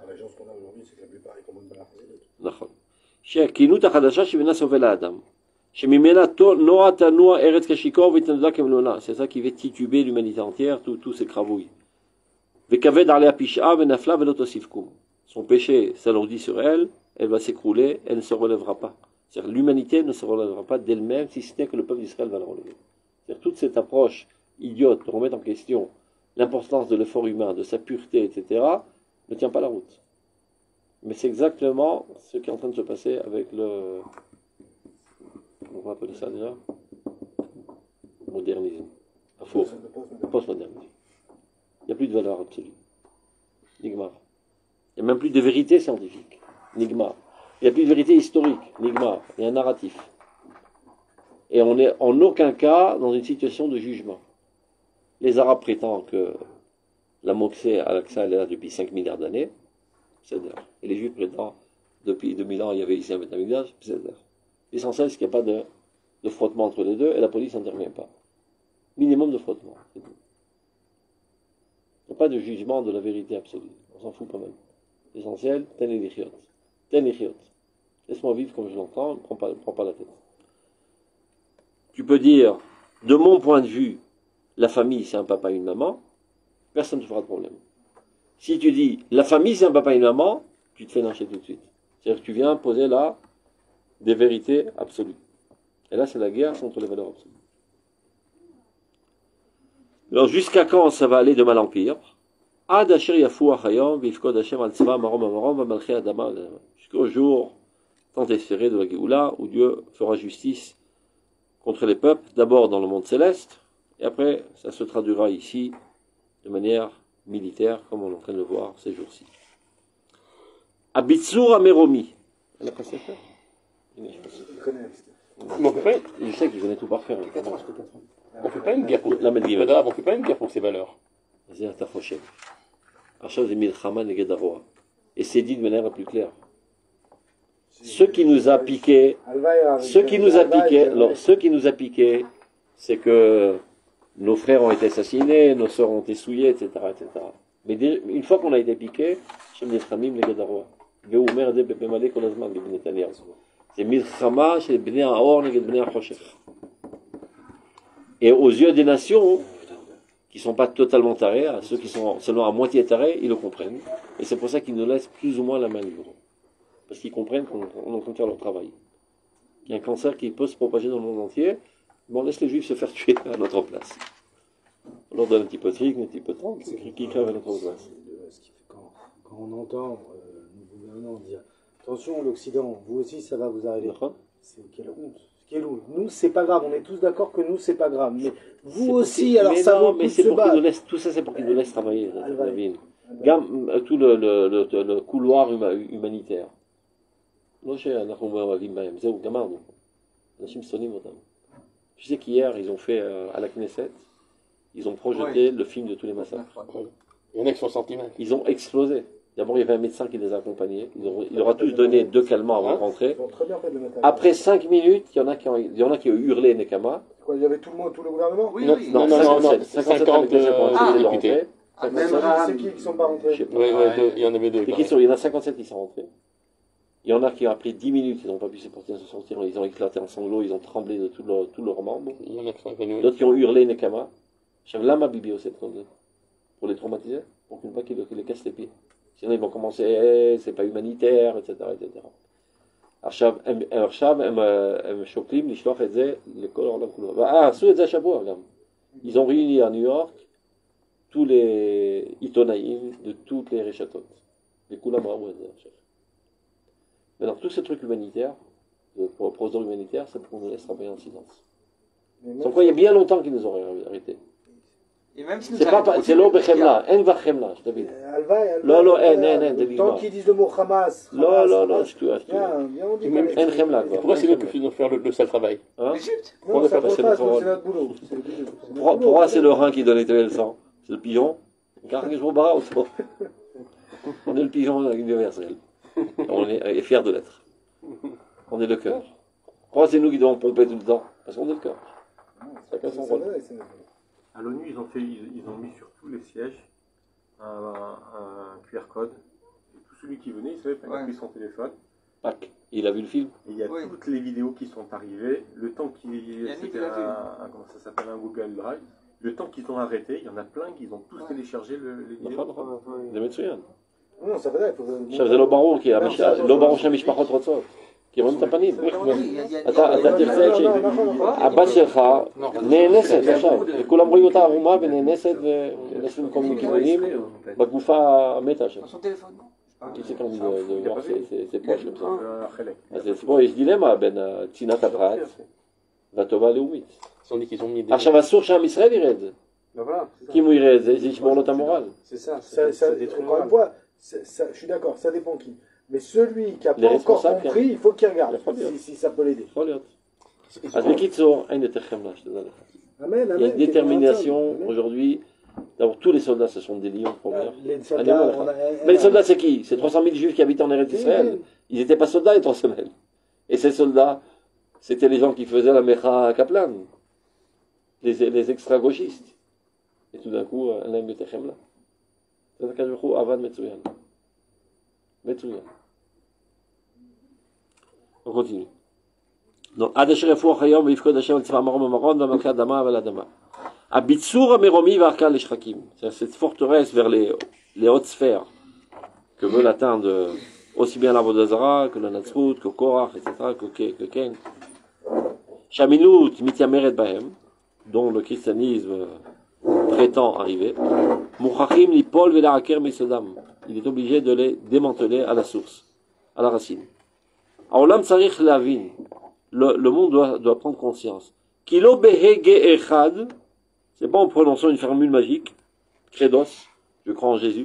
La chance qu'on a aujourd'hui, c'est que la plupart, ils commandent pas la chassidut. D'accord. שהכינות החדשה שממנה סובל האדם, שממנה נוע תנוע ארץ כשיקור והתנדדה כמלונה, c'est ça qui fait tituber l'humanité entière, tous ces cravouilles. וכבד עליה פשעה ונפלה ולא תוסיף קום. Son péché s'alourdit sur elle, elle va s'écrouler, elle ne se relèvera pas. C'est-à-dire l'humanité ne se relèvera pas d'elle-même, si ce n'est que le peuple d'Israël va la relever. C'est-à-dire toute cette approche idiote de remettre en question l'importance de l'effort humain, de sa pureté, etc., ne tient pas la route. Mais c'est exactement ce qui est en train de se passer avec le... On va appeler ça déjà modernisme. Le postmodernisme. Il n'y a plus de valeur absolue. Nigmar. Il n'y a même plus de vérité scientifique. Nigmar. Il n'y a plus de vérité historique. Nigmar. Il y a un narratif. Et on n'est en aucun cas dans une situation de jugement. Les Arabes prétendent que la Moksé Al-Aqsa est là depuis 5 milliards d'années. C'est-à-dire. Et les Juifs prétendent depuis 2000 ans il y avait ici un Beth Amikdash. C'est-à-dire. L'essentiel, c'est qu'il n'y a pas de frottement entre les deux et la police n'intervient pas. Minimum de frottement. Il n'y a pas de jugement de la vérité absolue. On s'en fout quand même. L'essentiel, ten et lichiot. Ten et lichiot. Laisse-moi vivre comme je l'entends, ne prends pas la tête. Tu peux dire, de mon point de vue, la famille c'est un papa et une maman, personne ne te fera de problème. Si tu dis, la famille c'est un papa et une maman, tu te fais lyncher tout de suite. C'est-à-dire que tu viens poser là des vérités absolues. Et là c'est la guerre contre les valeurs absolues. Alors jusqu'à quand ça va aller de mal en pire? Jusqu'au jour tant espéré de la Géoula, où Dieu fera justice contre les peuples, d'abord dans le monde céleste, et après ça se traduira ici de manière militaire, comme on est en train de le voir ces jours-ci. Abitsur Ameromi. Elle a passé ça? Je sais qu'il connaît tout par cœur. On fait pas une guerre pour on fait pas une guerre pour ces valeurs. Et c'est dit de manière la plus claire. Ce qui nous a piqué, c'est que nos frères ont été assassinés, nos sœurs ont été souillées, etc., etc. Mais une fois qu'on a été piqué, c'est Milchama chez Bnei Haor neged Bnei HaChoshech. Et aux yeux des nations, qui ne sont pas totalement tarés, à ceux qui sont seulement à moitié tarés, ils le comprennent. Et c'est pour ça qu'ils nous laissent plus ou moins la main libre. Parce qu'ils comprennent qu'on est en train de faire leur travail. Il y a un cancer qui peut se propager dans le monde entier, mais on laisse les Juifs se faire tuer à notre place. On leur donne un petit peu de fric, un petit peu de temps, qui crèvent à notre place. Ce qui fait quand on entend nos gouvernants dire attention, l'Occident, vous aussi ça va vous arriver. C'est quelle honte. Nous, c'est pas grave, on est tous d'accord que nous, c'est pas grave. Mais vous aussi, alors ça vaut le coup de se battre. Tout ça, c'est pour qu'ils nous laissent travailler, David. Tout le couloir humanitaire. Tu sais qu'hier, ils ont fait à la Knesset, ils ont projeté le film de tous les massacres. Il y en a qui sont sortis mal. Ils ont explosé. D'abord, il y avait un médecin qui les a accompagnés. Il leur a tous donné 2 calmants avant de rentrer. Après 5 minutes, il y en a qui ont hurlé Nekama. Il y avait tout le monde, tout le gouvernement? Oui, non, 50 députés. C'est qui sont pas rentrés? Oui, il y en avait 2. Il y en a 57 qui sont rentrés. Il y en a qui ont appris 10 minutes, ils n'ont pas pu se sortir, ils ont éclaté en sanglots, ils ont tremblé de tous leurs membres. Il y en a qui sont évanouis. D'autres qui ont hurlé Nekama. Là, ma bibi aussi, pour les traumatiser, pour qu'une fois qu'ils les cassent les pieds. Sinon, ils vont commencer, c'est pas humanitaire, etc., etc. עכשיו הם שוקלים לשלוח את זה לכל העולם כולו. עשו את זה השבוע גם. Ils ont réuni à New York tous les עיתונאים de toutes les רשתות. וכולם ראו את זה עכשיו. Maintenant, tous ces trucs humanitaires, pour le projet humanitaire, c'est pour qu'on nous laisse travailler en silence. Sans quoi, il y a bien longtemps qu'ils nous auraient arrêtés. C'est l'eau bechemla, en va chemla, je te dis. Tant qu'ils disent le mot Hamas. Non, je te dis. En chemla, quoi. Pourquoi c'est eux qui font faire le sale travail? L'Égypte. Non, ça passe pas, c'est notre boulot. Pourquoi c'est le rein qui donne le sang? C'est le pigeon. Car je vous on est le pigeon universel. On est fiers de l'être. On est le cœur. Pourquoi c'est nous qui devons pomper tout le temps? Parce qu'on est le cœur. Chacun son rôle. À l'ONU, ils ont mis sur tous les sièges un QR code. Et tout celui qui venait, il savait pas, il a pris son téléphone. Il a vu le film. Et il y a toutes les vidéos qui sont arrivées. Le temps c'était comment ça s'appelle, un Google Drive. Le temps qu'ils ont arrêté, il y en a plein qui ont tous téléchargé les vidéos. Les Metsuyan. Non, ça veut dire, il faut... זה לא ברור, כי לא ברור שהמשפחות רוצות. כי רואים את הפנים. אתה תרצה שהבת שלך נאנסת עכשיו, וכולם רואים אותה ערומה ונאנסת ונסים מכל מיני כיוונים בגופה המתה שם. c'est comme de voir ses proches comme ça. אז פה יש דילמה בין צנעת הפרט והטובה הלאומית. עכשיו אסור שעם ישראל יראה את זה. כי אם הוא יראה את זה, זה ישמור לו את המורל. C'est ça, encore une fois, je suis d'accord, ça dépend qui. Mais celui qui n'a pas encore compris, il faut qu'il regarde, si ça peut l'aider. יכול להיות. אז בקיצור, אין יותר חמלה, שתדע לך. Amen, Il y a une détermination aujourd'hui. D'abord, tous les soldats, ce sont des lions pour mer. Mais les soldats, c'est qui? C'est 300 000 juifs qui habitent en Eretz Israël. Ils n'étaient pas soldats, les 300 000. Et ces soldats, c'était les gens qui faisaient la Mecha à Kaplan, les extra-gauchistes. Et tout d'un coup, un lame de Chemla. C'est un cas de Avad Metsuyan. Metsuyan. On continue. Donc, Adasher Refuach Hayom, Vifkod Hashem, Tzva Marom Maron, Vamalka Dama, Valadama. Abitsur Meromi Varka les Shrakim. C'est cette forteresse vers les hautes sphères que veulent atteindre aussi bien la Vodazara que le Natsrut, que Korach, etc., que Ken. Shaminut Mityameret Bahem, dont le christianisme prétend arriver. Mouchachim Lipol Velaraker Mesodam. Il est obligé de les démanteler à la source, à la racine. Aolam Tsarich Lavin. Le monde doit prendre conscience. Kilo Behege Echad. C'est pas en prononçant une formule magique, Credos, je crois en Jésus,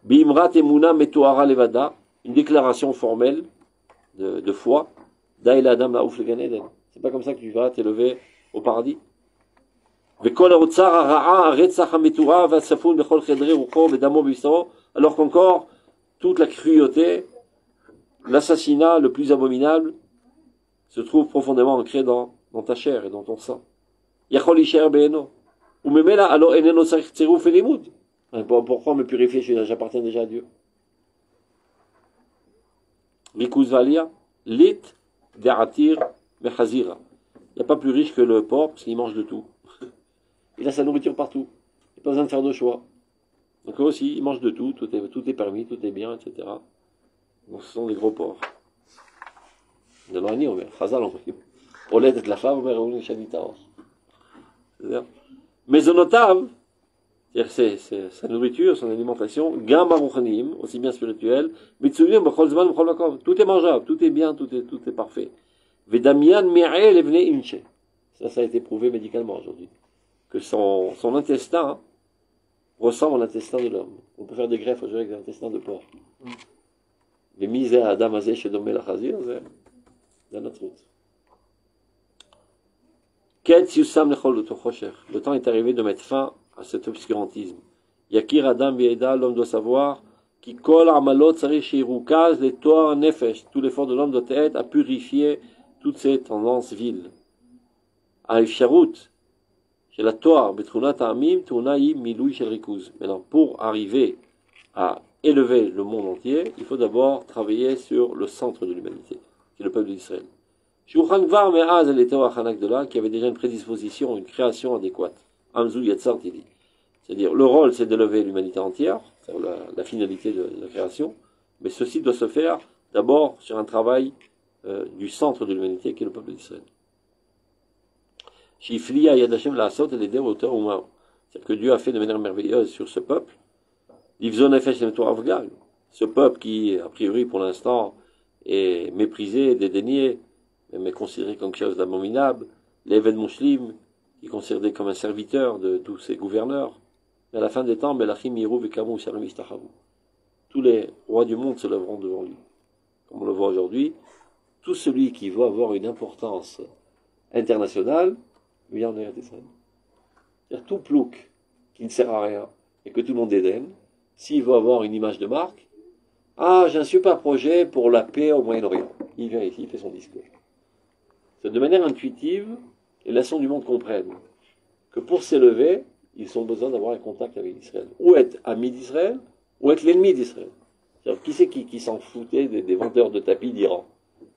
Bimrat Emuna Metuara Levada, une déclaration formelle de foi, Daïl Adam Laouf le Gan Eden. C'est pas comme ça que tu vas t'élever au paradis. Alors qu'encore, toute la cruauté, l'assassinat le plus abominable, se trouve profondément ancré dans ta chair et dans ton sang. Pourquoi me purifier? J'appartiens déjà à Dieu. Rikuzvalia, lit, deratir, mechazira. Il n'y a pas plus riche que le porc parce qu'il mange de tout. Il a sa nourriture partout. Il n'a pas besoin de faire de choix. Donc eux aussi, ils mangent de tout, tout est permis, tout est bien, etc. Donc ce sont des gros porcs. De l'année, on met Chazal, on met. Au lait de la femme, on met Raoul Chanitaos. Mais au notable, c'est sa nourriture, son alimentation, gamma ruchanim, aussi bien spirituel, mitsulim b'chol zman b'chol makom. Tout est mangeable, tout est bien, tout est parfait. Vedamian mi'el evne inche. Ça a été prouvé médicalement aujourd'hui. Que son intestin ressemble à l'intestin de l'homme. On peut faire des greffes aujourd'hui avec l'intestin de porc. Les misères à Adam Azeh Shedomé la Chazir, c'est dans notre route. Le temps est arrivé de mettre fin à cet obscurantisme. Yakir Adam Bieda, l'homme doit savoir, qui kol amalot tsarich shirukaz les toar nefesh. Tout l'effort de l'homme doit être à purifier toutes ces tendances viles. Aïfsharut, chez la toar, betrunat amim, tunaï milouy shel rikuz. Maintenant, pour arriver à élever le monde entier, il faut d'abord travailler sur le centre de l'humanité, qui est le peuple d'Israël. Shulchan Dvar Me'az el Eteo Achanak de là, qui avait déjà une prédisposition, une création adéquate. Amzu Yatzar Tili. C'est-à-dire, le rôle, c'est d'élever l'humanité entière, c'est la finalité de la création, mais ceci doit se faire d'abord sur un travail du centre de l'humanité, qui est le peuple d'Israël. Shifliya Yadashem La'asot et les dévoteur humains. C'est-à-dire que Dieu a fait de manière merveilleuse sur ce peuple. Livzon Nefesh Netor Avgal. Ce peuple qui, a priori, pour l'instant, est méprisé, dédaigné, mais considéré comme quelque chose d'abominable, l'Eved Mushlim, qui est considéré comme un serviteur de tous ses gouverneurs, mais à la fin des temps, Melachim Yirou Vekamu Sarim Istachavu. Tous les rois du monde se lèveront devant lui. Comme on le voit aujourd'hui, tout celui qui veut avoir une importance internationale, vient en Eretz Israël. C'est-à-dire tout plouk qui ne sert à rien et que tout le monde dédaigne, s'il veut avoir une image de marque, ah, j'ai un super projet pour la paix au Moyen-Orient. Il vient ici, il fait son discours. C'est de manière intuitive, les nations du monde comprennent que pour s'élever, ils ont besoin d'avoir un contact avec Israël. Ou être ami d'Israël, ou être l'ennemi d'Israël. C'est-à-dire, qui c'est qui s'en foutait des vendeurs de tapis d'Iran?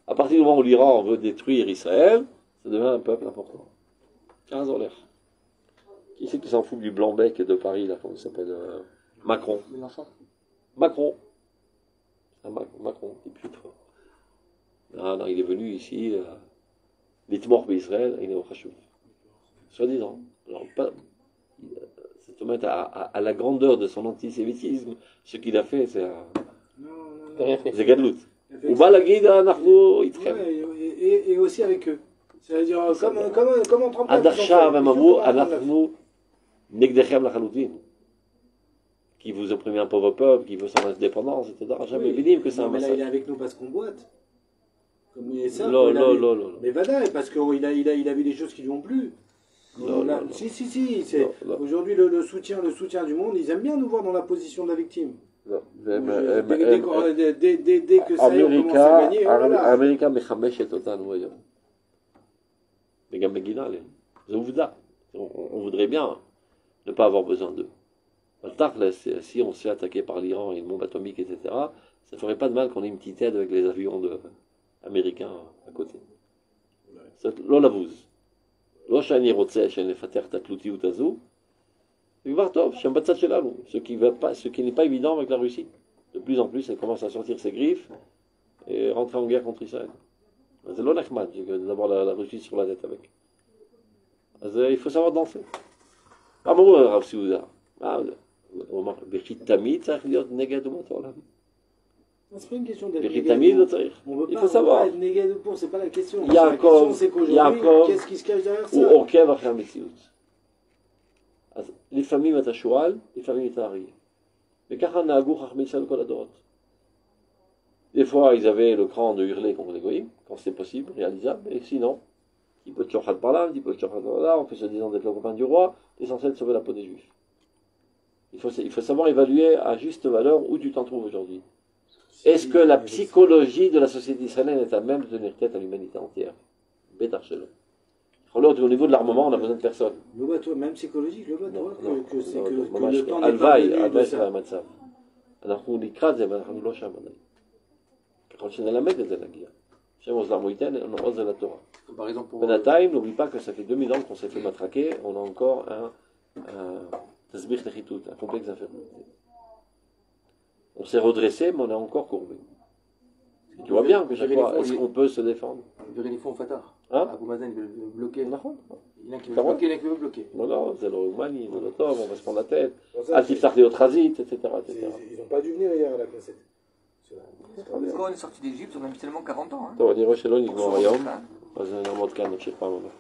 À partir du moment où l'Iran veut détruire Israël, ça devient un peuple important. 15 en l'air. Qui c'est qui s'en fout du Blanc-Bec de Paris, là, comment il s'appelle Macron. Macron. C'est un Macron qui est plus fort. Non, il est venu ici, il est mort d'Israël, il est au Khashouf. Soi-disant. Alors, c'est te mettre à la grandeur de son antisémitisme. Ce qu'il a fait, c'est c'est Gadlout. Ou Balagida, Narno, Itrem. Et aussi avec eux. C'est-à-dire, comme en 34, עד עכשיו הם אמרו, אנחנו נגדכם לחלוטין. Qui vous opprimez un pauvre peuple, qui veut son indépendance, etc. Jamais minimes que c'est un mais là, massacre. il est avec nous parce qu'on boite. Comme il est ça. Non. Mais Vada, parce qu'il a vu des choses qui lui ont plu. Non. Si. Aujourd'hui, le soutien du monde, ils aiment bien nous voir dans la position de la victime. Dès que ça y est, on commence à gagner. אמריקה מחמשת אותנו היום. וגם מגינה עליהם. זה עובדה. On voudrait bien ne pas avoir besoin d'eux. Si on se fait attaquer par l'Iran et une bombe atomique, etc., ça ne ferait pas de mal qu'on ait une petite aide avec les avions américains à côté. לא לבוז. לא שאני רוצה שנפתח את התלותיות הזו, זה כבר טוב, שהם בצד שלנו, ce qui n'est pas évident avec la Russie. De plus en plus, elle commence à sortir ses griffes et rentrer en guerre contre Israël. C'est לא נחמד d'avoir la Russie sur la tête avec. אז il faut savoir danser. אמרו הרב סעודה, הוא אמר, וכי תמיד צריך להיות נגד אומות העולם. C'est pas une question d'être il faut savoir. C'est pas la question. La question, c'est qu'aujourd'hui, qu'est-ce qui se cache derrière ça? הוא עוקב אחרי המציאות. אז לפעמים אתה שועל, לפעמים אתה אריה. וככה נהגו חכמי ישראל כל הדורות. Des fois, ils avaient le cran de hurler contre les goïms, quand c'était possible, réalisable, et sinon, un petit peu de chochat par là, un petit peu de chochat par là, on fait se disant d'être le copain du roi, l'essentiel de sauver la peau des juifs. Il faut savoir évaluer à juste valeur où tu t'en trouves aujourd'hui. Est-ce que la psychologie de la société israélienne est à même de tenir tête à l'humanité entière? Bétarchelo. Au niveau de l'armement, on n'a besoin de personne. Même psychologique, le bateau, que le temps n'est pas venu de ça. אנחנו לקראת זה, ואנחנו לא שם עדיין. ככל שנלמד את זה נגיע. שם עוז לעמו ייתן, עוז זה לתורה. בינתיים, n'oublie pas que ça fait 2000 ans qu'on s'est fait matraquer, on a encore un תסביך נחיתות, un complexe d'infériorité. On s'est redressé, mais on est encore courbé. Tu vois bien que chaque fois, est-ce qu'on peut se défendre? Ils font Fatah. Hein? Abou Mazen, il veut bloquer. Il y en a qui veut bloquer, il y en a qui veut bloquer. Non, c'est le Roumanie, c'est le Tom, on va se prendre la tête. Al-Tiftar Léotrazit, etc. Ils n'ont pas dû venir hier à la cassette. Quand on est sorti d'Égypte, on a mis seulement 40 ans. טוב, אני רואה שלא נגמר היום, אז נעמוד כאן, נמשיך פעם הבאה.